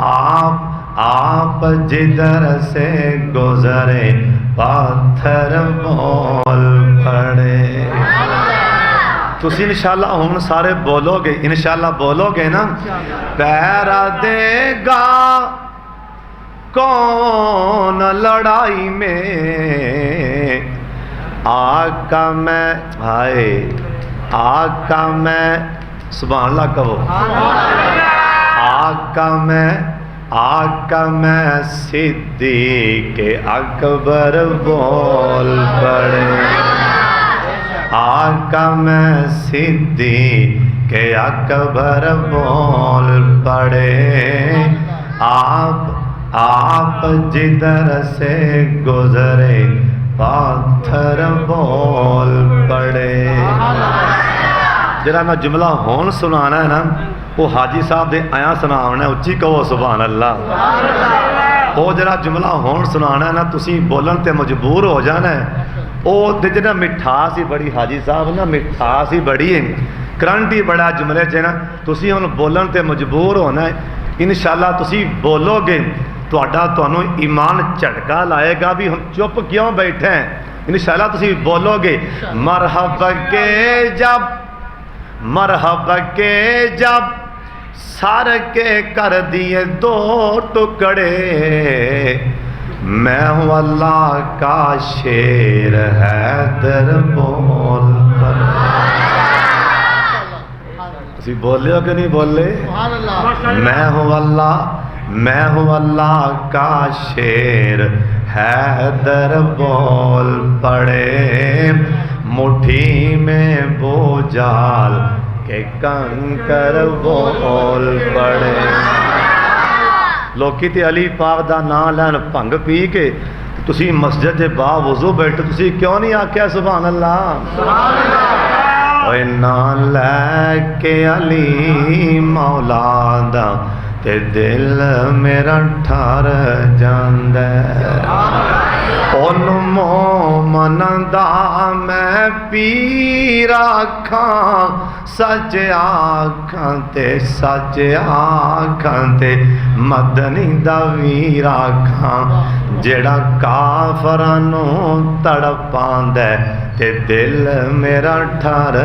आप जिधर से गुजरे पत्थर बोल पड़े। तुसी इंशाअल्लाह हुण सारे बोलोगे, इंशाअल्लाह बोलोगे ना। पैरा देगा कौन लड़ाई में, आका मैं हाय आका मैं, सुभान अल्लाह कहो। आका मैं सिद्दीक़ अकबर बोल पड़े। आका मैं सिद्दीक़ अकबर बोल पड़े। आप जिधर से गुजरे पत्थर बोल पड़े। जरा मैं जुमला होन सुनाना है ना, वो हाजी साहब दे आया सुनावना है, उच्ची कहो सुभान अल्लाह। वो जरा जुमला होन सुनाना है ना, तुसी बोलन ते मजबूर हो जाना है। वो जिहड़ा मिठास ही बड़ी हाजी साहब ना, मिठास ही बड़ी है, करंट ही बड़ा जुमले च ना। तुसी हुण बोलन ते मजबूर होना है। इंशाअल्लाह तुसी बोलोगे तुहानू ईमान झटका लाएगा भी हम चुप क्यों बैठे हैं। इंशाअल्लाह तुसी बोलोगे मरहब के जब सर के कर दिए दो टुकड़े। मैं हूँ अल्लाह का शेर हैदर बोल तुसी बोले हो कि नहीं बोले। मैं हूँ अल्लाह का शेर हैदर बोल पड़े। मुट्ठी में बोझाल के कंकर बोल पड़े। लोकी ते अली पाक दा नाम लैन भंग पी के तुसी मस्जिद दे बावजू बैठे, तुसी क्यों नहीं आख्या सुभान अल्लाह। ओए ना लैके अली मौला दा ते दिल मेरा ठर जांदा। ओनू मोमन दा मैं पीर आखां, सच आखां ते मदनी दा वीर आखां। जेड़ा काफरां नू तड़पांदा ते दिल मेरा ठर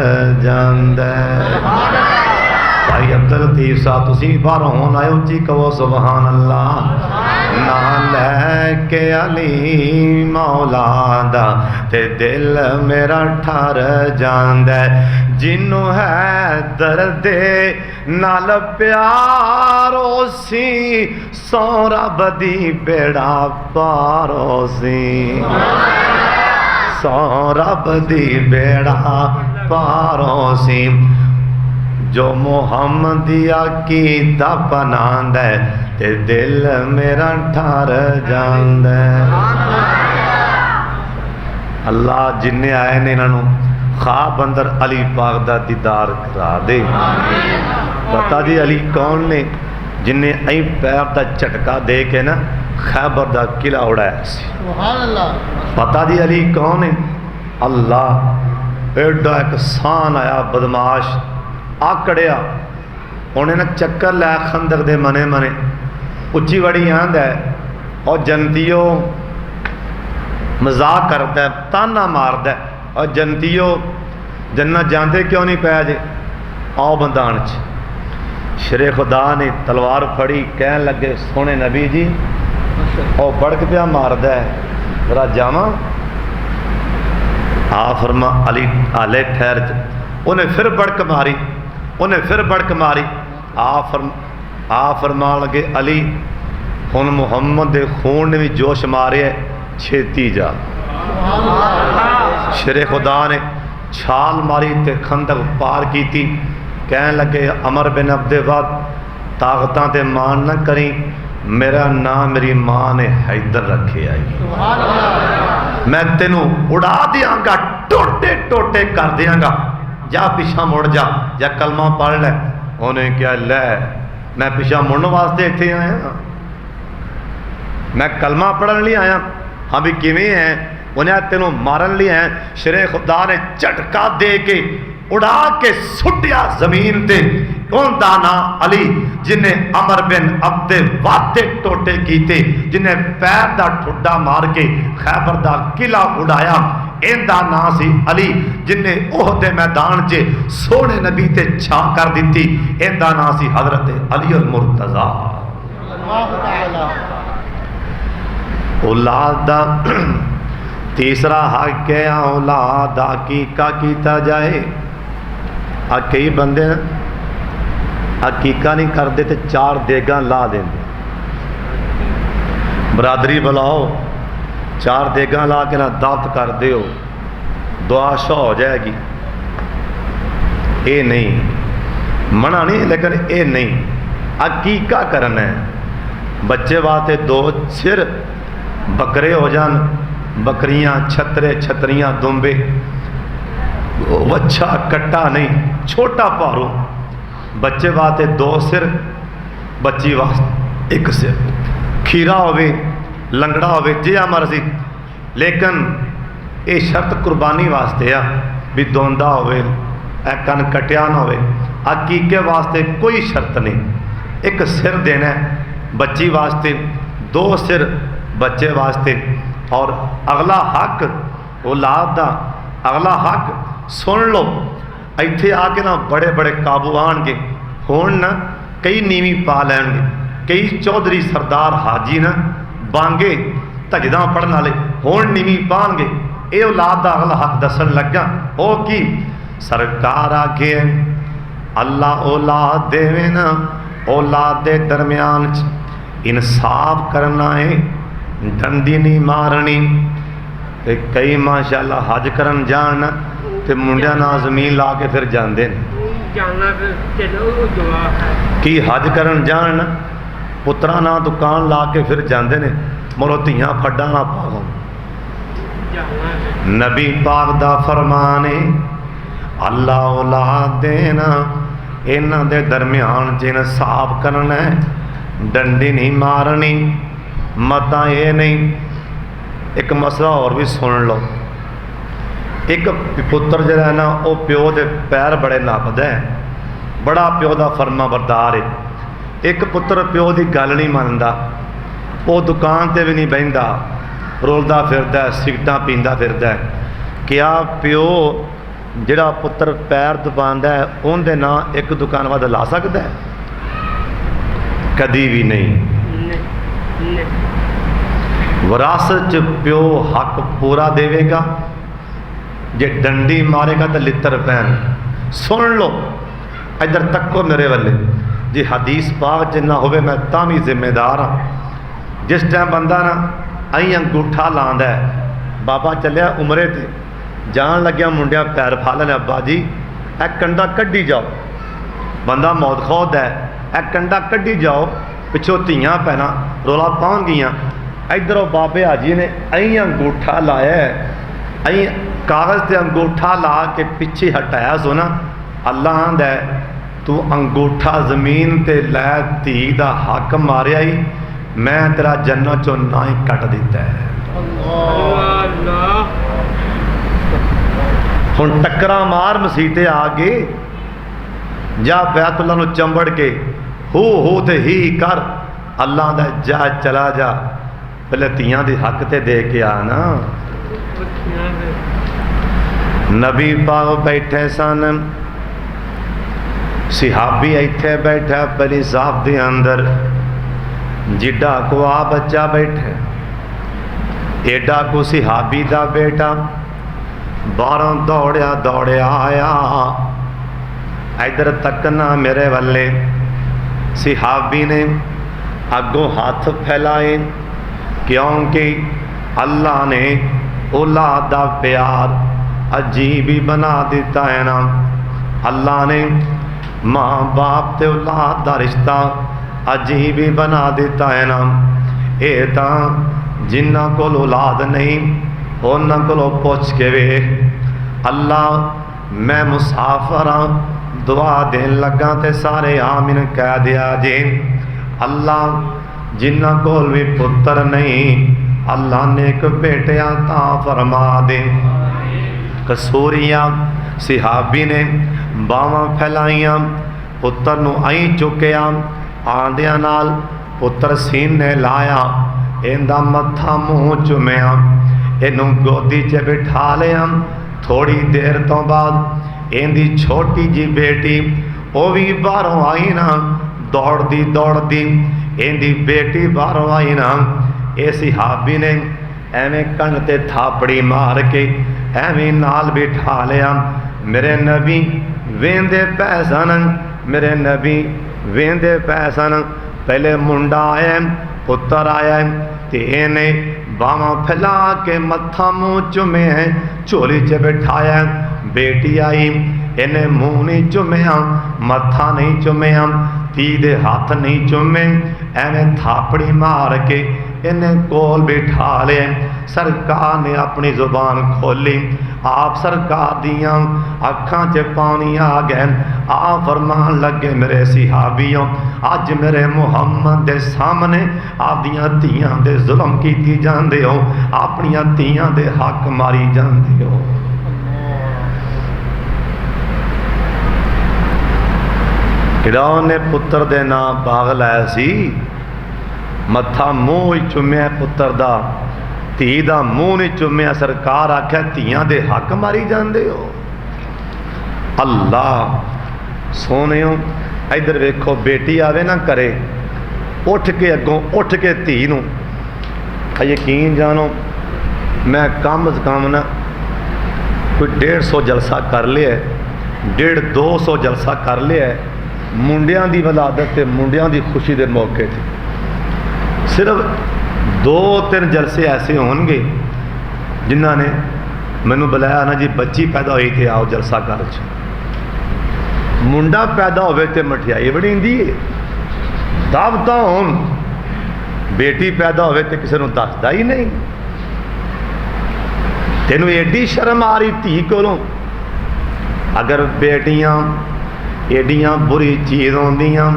जांदा। भाई अब्दुल लतीफ साहब तुसी बाहरों होन आए, उच्ची कहो सुभान अल्लाह। ना लैके अली मौला दा ते दिल मेरा ठर जांदा जिन्नू है दर्दे नाल प्यारो सी सौ रब दी बेड़ा पारो सी सौ रब दी बेड़ा पारो सी जो मुहम्मदिया कीता पनांदा ते दिल मेरा ठर जांदा अल्लाह जिन्ने आए ने इन्हों ख्वाब अंदर अली पाक दा दीदार करा दे। पता जी अली कौन ने जिन्हें अं पैर का झटका दे के ना खैबर का किला उड़ाया सी। पता जी अली कौन है? अल्लाह एडा एक सान आया बदमाश आकड़िया उन्हें ना चक्कर लै खंदक दे मने मने उच्ची बड़ी आंद है और जनतियो मजाक करता है ताना मारदा है और जनतियो जन्नत जाते क्यों नहीं पै जे आओ मैदान च। शेरे खुदा ने तलवार फड़ी कह लगे सोने नबी जी और बड़क पिया मारदा है जरा जावा आ फरमा अली हाले ठहर उन्हें फिर बड़क मारी उन्हें फिर बड़क मारी आ फरमा लगे अली हुण मुहम्मद दे खून ने भी जोश मारे छेती जा। शेरे खुदा ने छाल मारी ते खंदक पार की थी कह लगे अमर बिन अब्दे वद ताकतां ते मान न करी मेरा नाम मेरी मां ने हैदर रखे आई मैं तेनों उड़ा दियांगा टोटे टोटे कर दियांगा जा पिछा मुड़ जा या कलमा पढ़ लै। उन्हें क्या लै मैं पिछा मुड़न वास्ते इत्थे आया मैं कलमा पढ़न लिए आया हाँ भी किवें है उन्हें तेनों मारन लिए हैं। शेरे खुदा ने झटका दे के उड़ा के सुटिया जमीन ते उनदा ना अली जिन्हें अमर बिन अब्दे वादे टोटे कीते जिन्हें पैर दा ठुड्डा मार के खैबर दा किला उड़ाया इनदा ना सी अली जिन्हें ओहदे मैदान च सोने नबी ते छा कर दी इनदा ना सी हजरत अली अल मुर्तजा। औलाद दा तीसरा हक है औलाद अकीका किया जाए। आ कई बंदे अकीका नहीं करते तो चार देगा ला देंगे बरादरी बुलाओ चार देगा ला के ना दावत कर दो दुआ शा हो जाएगी। ये नहीं मना नहीं लेकिन ये नहीं अकीका करना है बच्चे वास्ते दो सिर बकरे हो जान बकरियां छतरे छतरियां दुंबे वच्छा कट्टा नहीं छोटा पारो बच्चे वास्ते दो सिर बच्ची वास्ते एक सिर खीरा होवे लंगड़ा होवे जिहा मर्जी लेकिन ये शर्त कुर्बानी वास्ते आ भी दोंदा होवे कन कटिया ना होवे। अकीके वास्ते कोई शर्त नहीं एक सिर देना है बच्ची वास्ते दो सिर बच्चे वास्ते और अगला हक औलाद का अगला हक सुन लो इत्थे आके ना बड़े बड़े काबू आएंगे हुण ना कई नीवी पा लैणगे कई चौधरी सरदार हाजी ना बांगे धजदा पढ़ने वाले हुण नीवी पाएंगे ये औलाद का अगला हक दसन लगा वो की सरकार आगे अल्लाह औलाद देवे ना औलाद के दरम्यान इंसाफ करना है डंडी नहीं मारनी। ते कई माशाअल्लाह हज करन जान ते मुंडिया ना जमीन ला के फिर जाते कि हज करन जान पुत्रा ना दुकान ला के फिर जाते ने मरो धियां फड्डा ना पाओ। नबी पाक दा फरमान है अल्लाह औलाद देना इन्हां दे दरम्यान च इंसाफ करना है डंडी नहीं मारनी। मता ये नहीं एक मसला और भी सुन लो एक पुत्र जरा ना वो प्यो के पैर बड़े नपदा है बड़ा प्यो का फरमा बरदार है। एक पुत्र प्यो की गल नहीं मनता वो दुकान ते भी नहीं बहिंदा रुलदा फिरदा सिगटां पींदा फिरदा क्या प्यो जिहड़ा पुत्र पैर दबांदा है उनके ना एक दुकान वाद ला सकता है? कदी भी नहीं। ਵਿਰਾਸਤ 'ਚ ਪਿਓ ਹੱਕ ਪੂਰਾ ਦੇਵੇਗਾ, ਜੇ ਡੰਡੀ ਮਾਰੇਗਾ ਤਾਂ ਲਿੱਤਰ ਪੈਣ। ਸੁਣ ਲਓ, ਇੱਧਰ ਤੱਕੋ ਮੇਰੇ ਵੱਲੇ। ਜੇ ਹਦੀਸ ਪਾਕ 'ਚ ਨਾ ਹੋਵੇ ਮੈਂ ਤਾਂ ਵੀ ਜ਼ਿੰਮੇਦਾਰ ਹਾਂ। ਜਿਸ ਟਾਈਮ ਬੰਦਾ ਨਾ ਅਹੀਂ ਅੰਗੂਠਾ ਲਾਉਂਦਾ ਹੈ, ਬਾਬਾ ਚੱਲਿਆ ਉਮਰੇ ਤੇ ਜਾਣ ਲੱਗਿਆ, ਮੁੰਡਿਆਂ ਪੈਰ ਫੜ ਲੈਣਾ, ਅੱਬਾ ਜੀ ਇਹ ਕੰਡਾ ਕੱਢੀ ਜਾਓ। ਬੰਦਾ ਮੌਤ ਖੌਦ ਹੈ, ਇਹ ਕੰਡਾ ਕੱਢੀ ਜਾਓ, ਪਿੱਛੋਂ ਧੀਆਂ ਭੈਣਾਂ ਰੌਲਾ ਪਾਉਣਗੀਆਂ। ਇੱਧਰੋਂ ਬਾਬੇ ਹਾਜੀ ਨੇ ਅਹੀਂ ਅੰਗੂਠਾ ਲਾਇਆ, ਅਹੀਂ ਕਾਗਜ਼ ਤੇ ਅੰਗੂਠਾ ਲਾ ਕੇ ਪਿੱਛੇ ਹਟਾਇਆ। ਸੋਨਾ ਅੱਲਾ ਆਂਦਾ ਤੂੰ ਅੰਗੂਠਾ ਜ਼ਮੀਨ ਤੇ ਲੈ, ਧੀ ਦਾ ਹੱਕ ਮਾਰਿਆ ਹੀ, ਮੈਂ ਤੇਰਾ ਜੰਨਤ ਚੋਂ ਨਾ ਹੀ ਕੱਟ ਦਿੱਤਾ ਹੈ। ਹੁਣ ਟੱਕਰਾਂ ਮਾਰ ਮਸੀਤੇ ਆ ਗਏ, ਜਾ ਬੈਤੁੱਲਾ ਨੂੰ ਚੰਬੜ ਕੇ ਹੋ ਤੇ ਹੀ ਕਰ। ਅੱਲਾ ਦਾ ਜਾ ਚਲਾ ਜਾ, ਪਹਿਲੇ ਧੀਆਂ ਦੇ ਹੱਕ ਤੇ ਦੇ ਕੇ ਆ ਨਾ। ਨਬੀ ਪਾਕ ਬੈਠੇ ਸਨ, ਸਿਹਾਬੀ ਇੱਥੇ ਬੈਠਾ ਬਲੀ ਸਾਹਿਬ ਦੇ ਅੰਦਰ, ਜਿੱਡਾ ਕੋ ਆ ਬੱਚਾ ਬੈਠਾ, ਏਡਾ ਕੋ ਸਿਹਾਬੀ ਦਾ ਬੇਟਾ ਬਾਹਰੋਂ ਦੌੜਿਆ ਆਇਆ। ਇੱਧਰ ਤੱਕ ਨਾ ਮੇਰੇ ਵੱਲੇ। ਸਿਹਾਬੀ ਨੇ ਅੱਗੋਂ ਹੱਥ ਫੈਲਾਏ, क्योंकि अल्लाह ने औलाद का प्यार अजीब ही बना दिता है ना। अल्लाह ने माँ बाप ते औलाद का रिश्ता अजीब ही बना दिता है ना। ये तो जिन्हों को औलाद नहीं उन्होंने को पुछ के वे। अल्लाह मैं मुसाफर हाँ, दुआ देन लगा ते सारे आमीन कह दिया जे। अल्लाह जिन्हों को भी पुत्र नहीं, अल्लाह ने एक बेटिया ता फरमा दे। कसूरिया सिहाबी ने बावां फैलाइया, पुत्र नूं आई चुकिया, आंदियां नाल पुत्र सीने लाया, इंदा मत्था मूँह चुमिया, इनू गोदी च बिठा लिया। थोड़ी देर तो बाद इंदी छोटी जी बेटी वो भी बाहरों आई ना, दौड़दी इंदी बेटी बाहरों आई ना। ये सिहाबी ने एवें कण ते थापड़ी मार के एवें नाल बिठा लिया। मेरे नबी वेंदे पै सन, मेरे नबी वेंदे पै सन। पहले मुंडा आया, पुत्र आया, ते इन्हें बावां फैला के मत्था मूँह चुमे, झोली च बिठाया। बेटी आई, इन्हें मूँह नहीं चुमिया, मत्था नहीं चुमिया, धी दे हाथ नहीं चुमे, एवें थापड़ी मार के इन्हें कोल बिठा ले। सरकार ने अपनी जुबान खोली, आप सरकार दियाँ अखां च पानी आ गए। आप फरमान लगे मेरे सिहाबियों, अज मेरे मुहम्मद दे सामने आपदियां धीआं दे जुल्म कीती जांदे हो, अपनियां धीआं दे हक मारी जांदे हो। फिरौन ने पुत्र दे नाम बाग लाया सी, मत्था मूँह ही चुमिया पुत्र दा, धी दा मूँह नहीं चुमिया। सरकार आख्या धीआं दे हक मारी जांदे हो। अल्लाह सोनियो इधर वेखो, बेटी आवे ना करे, उठ के अगों उठ के धी नूं, यकीन जानो मैं कम से कम ना कोई 150 जलसा कर लिया, 150-200 जलसा कर लिया मुंडियां दी वलादत ते मुंडियां दी खुशी दे मौके ते। सिर्फ 2-3 जलसे ऐसे होंगे जिन्हों ने मैनू बुलाया ना जी, बच्ची पैदा हुई थे आओ जलसा कर। मुंडा पैदा होवे ते मठियाई बड़ी है, दावतां होण, बेटी पैदा होवे ते किसी नूं दसदा ही नहीं। तेनू एडी शर्म आ रही धी कोलों। अगर बेटियां एडियां बुरी चीज़ होंदियां,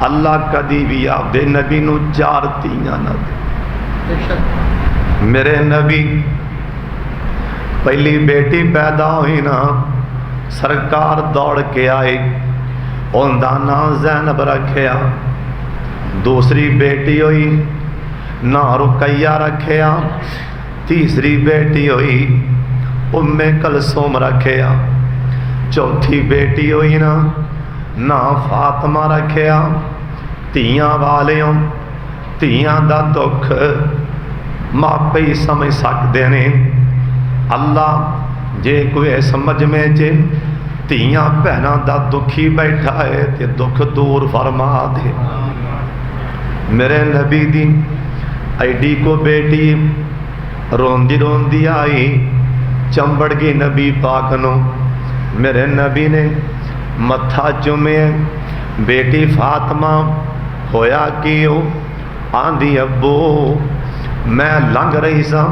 अल्लाह कदी भी आपदे नबी नूं 4 धीआं ना दे। मेरे नबी पहली बेटी पैदा हुई ना, सरकार दौड़ के आए, उनका नाम ज़ैनब रखिया। दूसरी बेटी हुई ना रुकैया रखिया, तीसरी बेटी हुई उम्मे कलसूम रखिया, चौथी बेटी हुई ना फातिमा रखिया। धीआं वालियों, धीआं दा दुख मापे ही समझ सकते ने। अल्लाह जे कोई समझ में जे धियां भैनों का दुखी बैठा है तो दुख दूर फरमा दे। मेरे नबी दी ऐडी को बेटी रोंदी रोंदी आई, चंबड़ गई नबी पाक नूं। मेरे नबी ने मत्था चुमे, बेटी फातिमा होया कि आंधी अब्बू मैं लंघ रही सा,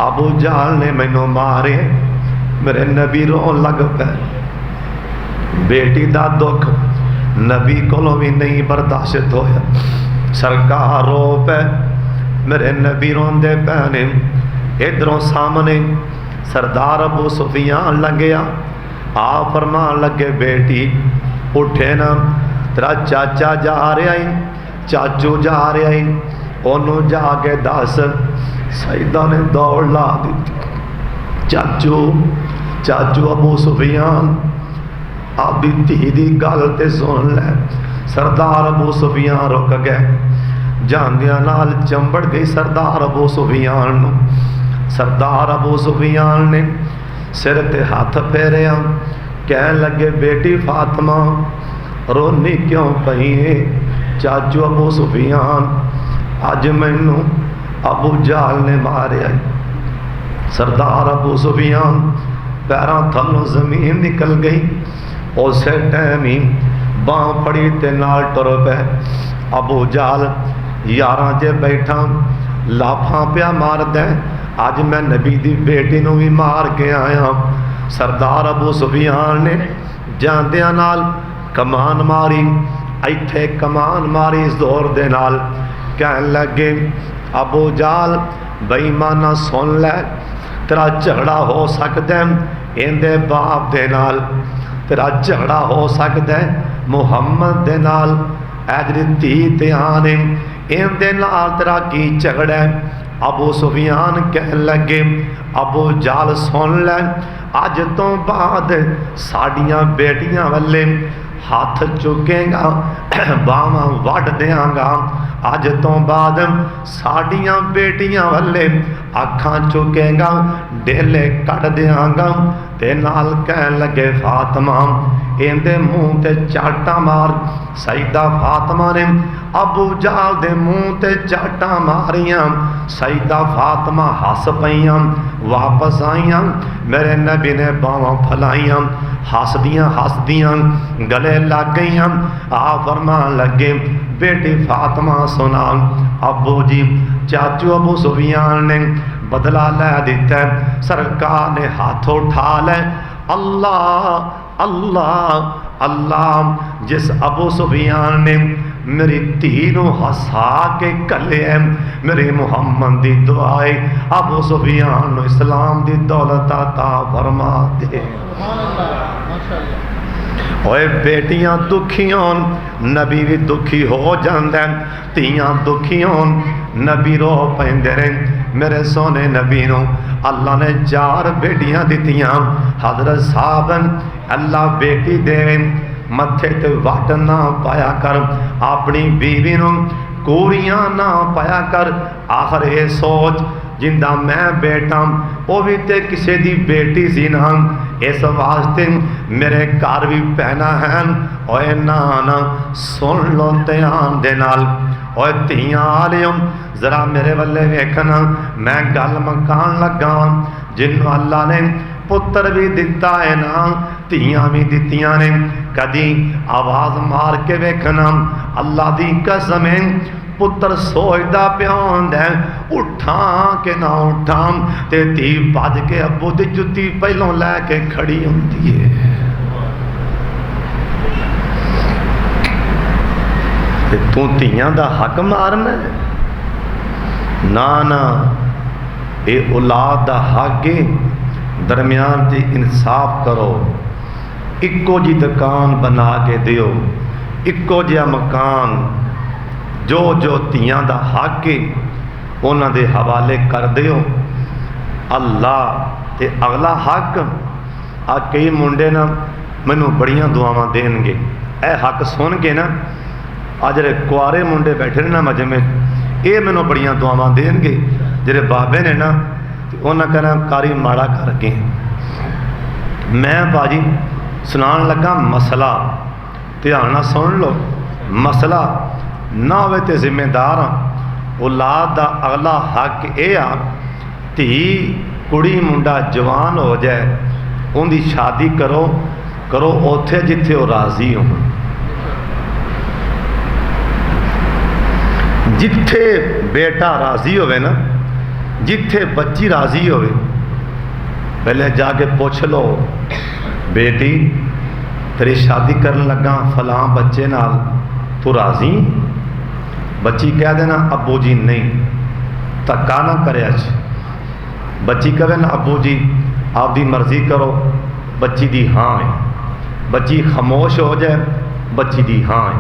अबू जाल ने मैनू मारे। मेरे नबी रोन लग पे। बेटी दा दुख नबी कोलों भी नहीं बर्दाश्त होया, सरकार रो पे। मेरे नबी रोंदे पे ने। इधरों सामने सरदार अबू सुफियान लंघिया, आ फरमान लगे बेटी उठे ना, तेरा चाचा जा रहा है, चाचू जा रहा है, ओनू जाके दस। सईदा ने दौड़ ला दी, चाचू चाचू अबू सुफियान आपकी धी की गल तो सुन लै। सरदार अबू सुफियान रुक गए, जांदियां नाल चंबड़ गई सरदार अबू सुफियान नूं। सरदार अबू सुफियान ने सिर ते हाथ फेरिया, कह लगे बेटी फातिमा रोनी क्यों पई है? चाचू अबू सुफियान अज मैनू अबू जाल ने मारिया। सरदार अबू सुफियान पैरों थलों जमीन निकल गई। उस टाइम ही बांह फड़ी ते नाल टुर पे। अबू जाल यारां च बैठा लाफा पिया मार दे, अज मैं नबी दी बेटी नूं भी मार के आया। सरदार अबू सुफियान ने जांदियां नाल कमान मारी, इत्थे कमान मारी जोर दे नाल। कहन लगे अबू जाल बेईमाना सुन लै, तेरा झगड़ा हो सकता है इहदे बाप दे नाल, तेरा झगड़ा हो सकता है मुहम्मद दे नाल। ऐ जिहड़ी धी ध्यान है इहदे नाल तेरा की झगड़ा है? अबू सुफियान कहन लगे अबू जाल सुन लै, अज तो बाद साडियां बेटियां वल्ले हाथ चुकेगा, बावां वड देंगा। अज तो बाद साडियां बेटियां वल्ले अखां चुकेगा, डेले कट देंगा। ते नाल कहन लगे फातिमा इहदे मूँह ते चाटा मार। सईदा फातिमा ने अबू जाल दे मूँह ते चाटा मारियां। सईदा फातिमा हस पईयां, वापस आईयां। मेरे नबी ने बावां फलाइयां, हसदियां हसदियां गले लग गईयां। आ फरमान लगे बेटी फातिमा सुना, अबू जी चाचू अबू सुफियान ने बदला लै दिता। सरकार ने हाथ उठा लै, अल्लाह अल्लाह अल्लाह। जिस अबू सुफियान ने मेरी धी नूं हसा के घल्लिया, मेरे मुहम्मद दी दुआ है अबू सुफियान नूं इस्लाम दी दौलत अता फरमा दे। ओए बेटियां दुखी होन नबी भी दुखी हो जांदा, धीयां दुखी होन नबी रो पैंदे ने। मेरे सोने नबी नूं अल्लाह ने 4 बेटियां दित्तियां। हजरत साहब अल्लाह बेटी देवे मत्थे ते वट ना पाया कर, अपनी बीवी नूं कोड़ियां ना पाया कर। आखिर ये सोच जिंदा मैं बेटा वो भी तो किसी दी बेटी सी ना, इस वास्ते मेरे घर भी भैनां हैं। ओए ना ना सुन लो ध्यान दे नाल, ओए धीयां आ लियो जरा मेरे वल्ले वेखना, मैं गल मकान लगा। जिन्हों अल्लाह ने पुत्र भी दिता है ना, धीयां भी दित्तियां ने। कदी आवाज़ मार के वेखना, अल्लाह दी कसम है पुत्र सोचदा पिया हुंदा उठा के ना उठा, ते धी भज के अब्बू दी जुत्ती पहलों लैके खड़ी हुंदी है। ते तू धीयां दा हक मारना ना ना, ये औलाद दा हक है। दरम्यान से इंसाफ करो, इक्को जी दुकान बना के दियो, इक्को जिहा मकान। जो जो धीयां दा हक है उन्हां दे हवाले कर दियो। अल्लाह ते अगला हक आ कई मुंडे ना मैनू बड़ियां दुआवां देणगे, ए हक सुन के ना आ जिहड़े कुआरे मुंडे बैठे ने ना मजमे, ये मैनू बड़ियां दुआवां देणगे। ਜਿਹੜੇ ਬਾਬੇ ਨੇ ना उन्हें कहना कारी माड़ा कर गए। मैं भाजी सुनान लगा मसला, ध्यान नाल सुन लो। मसला ना होवे ते जिम्मेदार हाँ। औलाद का अगला हक यह आ धी कुड़ी मुंडा जवान हो जाए उनकी शादी करो करो उत्थे जिथे वो राजी हो। जिथे बेटा राजी होवे ना, जिथे बच्ची राजी होवे, पहले जाके पूछ लो बेटी तेरी शादी करन लगा फलां बच्चे नाल, तू राजी? बच्ची कह देना अबू जी नहीं, धक्का ना करे। बच्ची कहे ना अबू जी आपकी मर्जी करो, बच्ची दी हाँ है। बच्ची खामोश हो जाए, बच्ची दी हाँ है।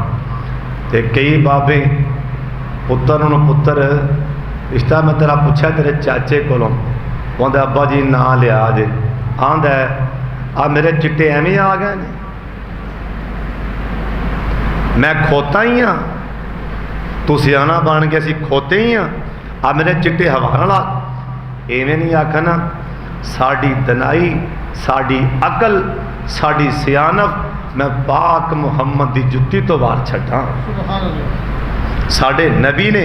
तो कई बाबे पुत्र पुत्र रिश्ता मैं तेरा पूछा तेरे चाचे कोलों, कहते अब्बा जी ना लिया जे। आंदा आ मेरे चिट्टे एवं आ गए ने, मैं खोता ही हाँ, तू सियाना बन गया, असी खोते ही हाँ, आ मेरे चिट्टे हवा ला। इवें नहीं आखना साड़ी दनाई, साड़ी अकल, साड़ी सियानत मैं पाक मुहम्मद की जुत्ती तो बाहर छड्डा। साडे नबी ने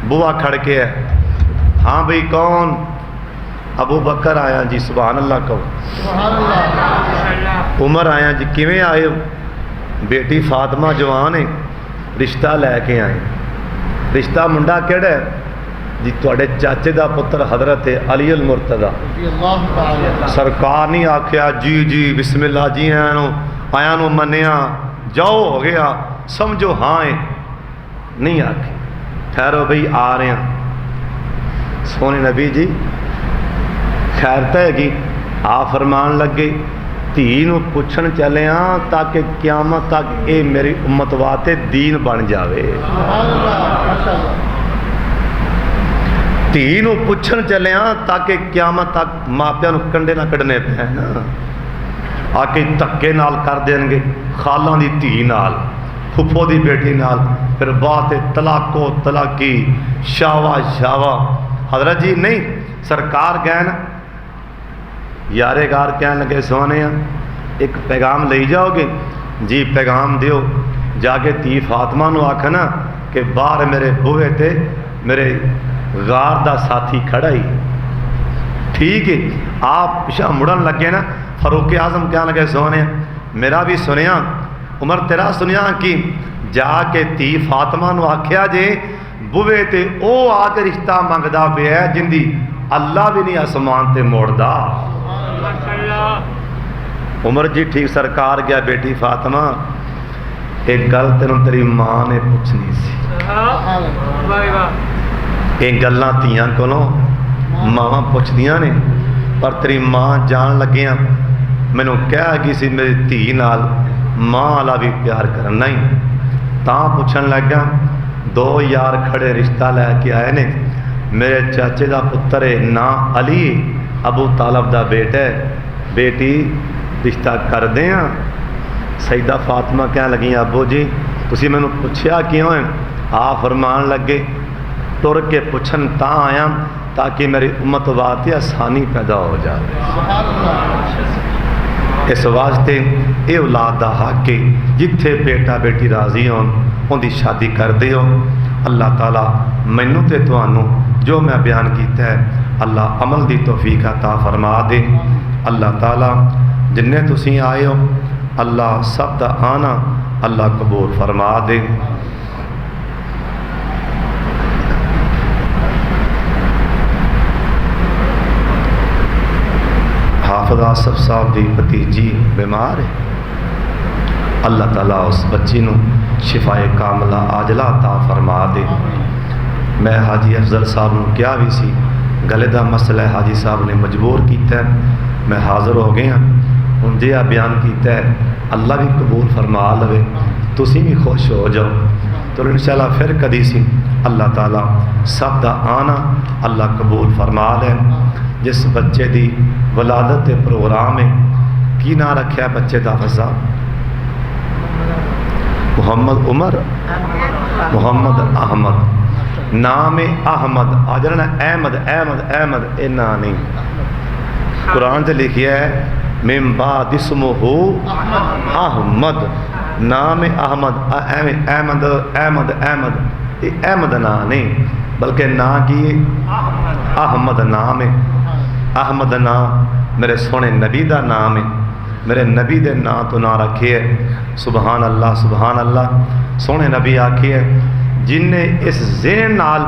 बुआ खड़ के है, हाँ भाई कौन? अबू बकर आया जी, सुभान अल्लाह कहो। उमर आया जी, किवें आए? बेटी फातिमा जवान है, रिश्ता लैके आए। रिश्ता मुंडा केड़ा है जी? तुहाडे चाचे का पुत्र हजरत है अली अल मुर्तज़ा। सरकार नहीं आख्या जी जी बिस्मिल्लाह जी आया नु मनिया जाओ हो गया समझो हाँ है, नहीं आखे। ठहरो भाई आ रहे हैं। सोने नबी जी खैर तो हैगी, आ फरमान लगे धी नूं पुछण चले ताकि क्यामत तक ये मेरी उम्मत वास्ते दीन बन जाए। धी नूं पुछण चले ताकि क्यामत तक मापिया नूं कंडे ना कढ़ने पैन, आके धक्के नाल कर देंगे खालां दी धी नाल, फुफो दी बेटी नाल, फिर बात तलाको तलाकी शावा शावा। हजरत जी नहीं सरकार गए ना यारे गार कह लगे सोने एक पैगाम ले जाओगे जी? पैगाम दियो। जाके धी फातिमा नूं आखना कि बाहर मेरे बूहे ते मेरे गार दा साथी खड़ा ही। ठीक है, आप पिछा मुड़न लगे ना, फरूक आजम क्या लगे सोने मेरा भी सुनिया, उमर तेरा सुनिया कि जाके धी फातिमा नूं आख्या जे बूहे ते ओ आके रिश्ता मंगदा पिया जिंदी अल्लाह भी नहीं आसमान ते मोड़दा। उमर जी ठीक सरकार गया, बेटी फातिमा एक गल तेनों तेरी मां ने पूछनी सी। ये गल्लां धीआं कोलों मावां पुछदियां ने, पर तेरी मां जान लगिया मैनूं कह गई सी मेरी धी नाल मां वाला भी प्यार करना ही। तां पुछण लगा, दो यार खड़े रिश्ता लैके आए ने, मेरे चाचे का पुत्र है ना अली अबू तालब का बेटा है, बेटी रिश्ता कर दें। सईदा फातिमा कह लगी अबू जी तुसी मैनूं पुछया क्यों है? आ फरमान लगे तुर के पुछन तां आया ताकि मेरी उम्मत वास्ते आसानी पैदा हो जाए। इस वास्ते ये औलाद का हक है, जिथे बेटा बेटी राजी होन उनकी शादी कर दिओ। अल्लाह ताला मैनू ते तुहानू जो मैं बयान किया है अल्लाह अमल की तौफीक अता फरमा दे। अल्लाह ताला जिन्ने तुसी आए हो अल्लाह सब दा आना अल्लाह कबूल फरमा दे। हाफिज आसफ साहब की भतीजी बीमार है, अल्लाह ताला उस बच्ची नूं शिफाए कामला आजला अता फरमा दे। मैं हाजी अफजल साहब नूं कहा भी सी, गले का मसला है, हाजी साहब ने मजबूर किया, मैं हाज़र हो गया हुण जिहा बयान किया अल्लाह भी कबूल फरमा लवे, तुसी भी खुश हो जाओ। तो इंशाअल्लाह फिर कदी सी अल्लाह ताला सब दा आना अल्लाह कबूल फरमा ले। जिस बच्चे की वलादत के प्रोग्राम है की ना रखा बच्चे का? फसा मोहम्मद उमर, मोहम्मद अहमद। नाम है अहमद। आ जरा ना अहमद अहमद अहमद, ये ना नहीं। कुरान से लिखिया है मिन बाद इस्मुहु अहमद, नाम है अहमद। अहमद अहमद अहमद, ये अहमद ना नहीं, बल्कि ना की अहमद नाम है। अहमद ना मेरे सोने नबी का नाम है, मेरे नबी के नां तो ना रखिए। सुबहान अल्लाह सुबहान अल्लाह। सोने नबी आखिए जिन्हें इस ज़हन नाल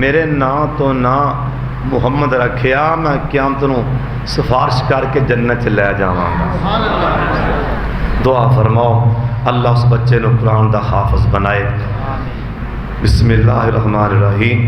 मेरे नां तो ना मुहम्मद रखिया, मैं क़यामत नूं सिफारिश करके जन्नत च लै जावांगा। दुआ फरमाओ अल्लाह उस बच्चे नूं कुरान दा हाफिज़ बनाए। बिस्मिल्लाहिर रहमानिर रहीम।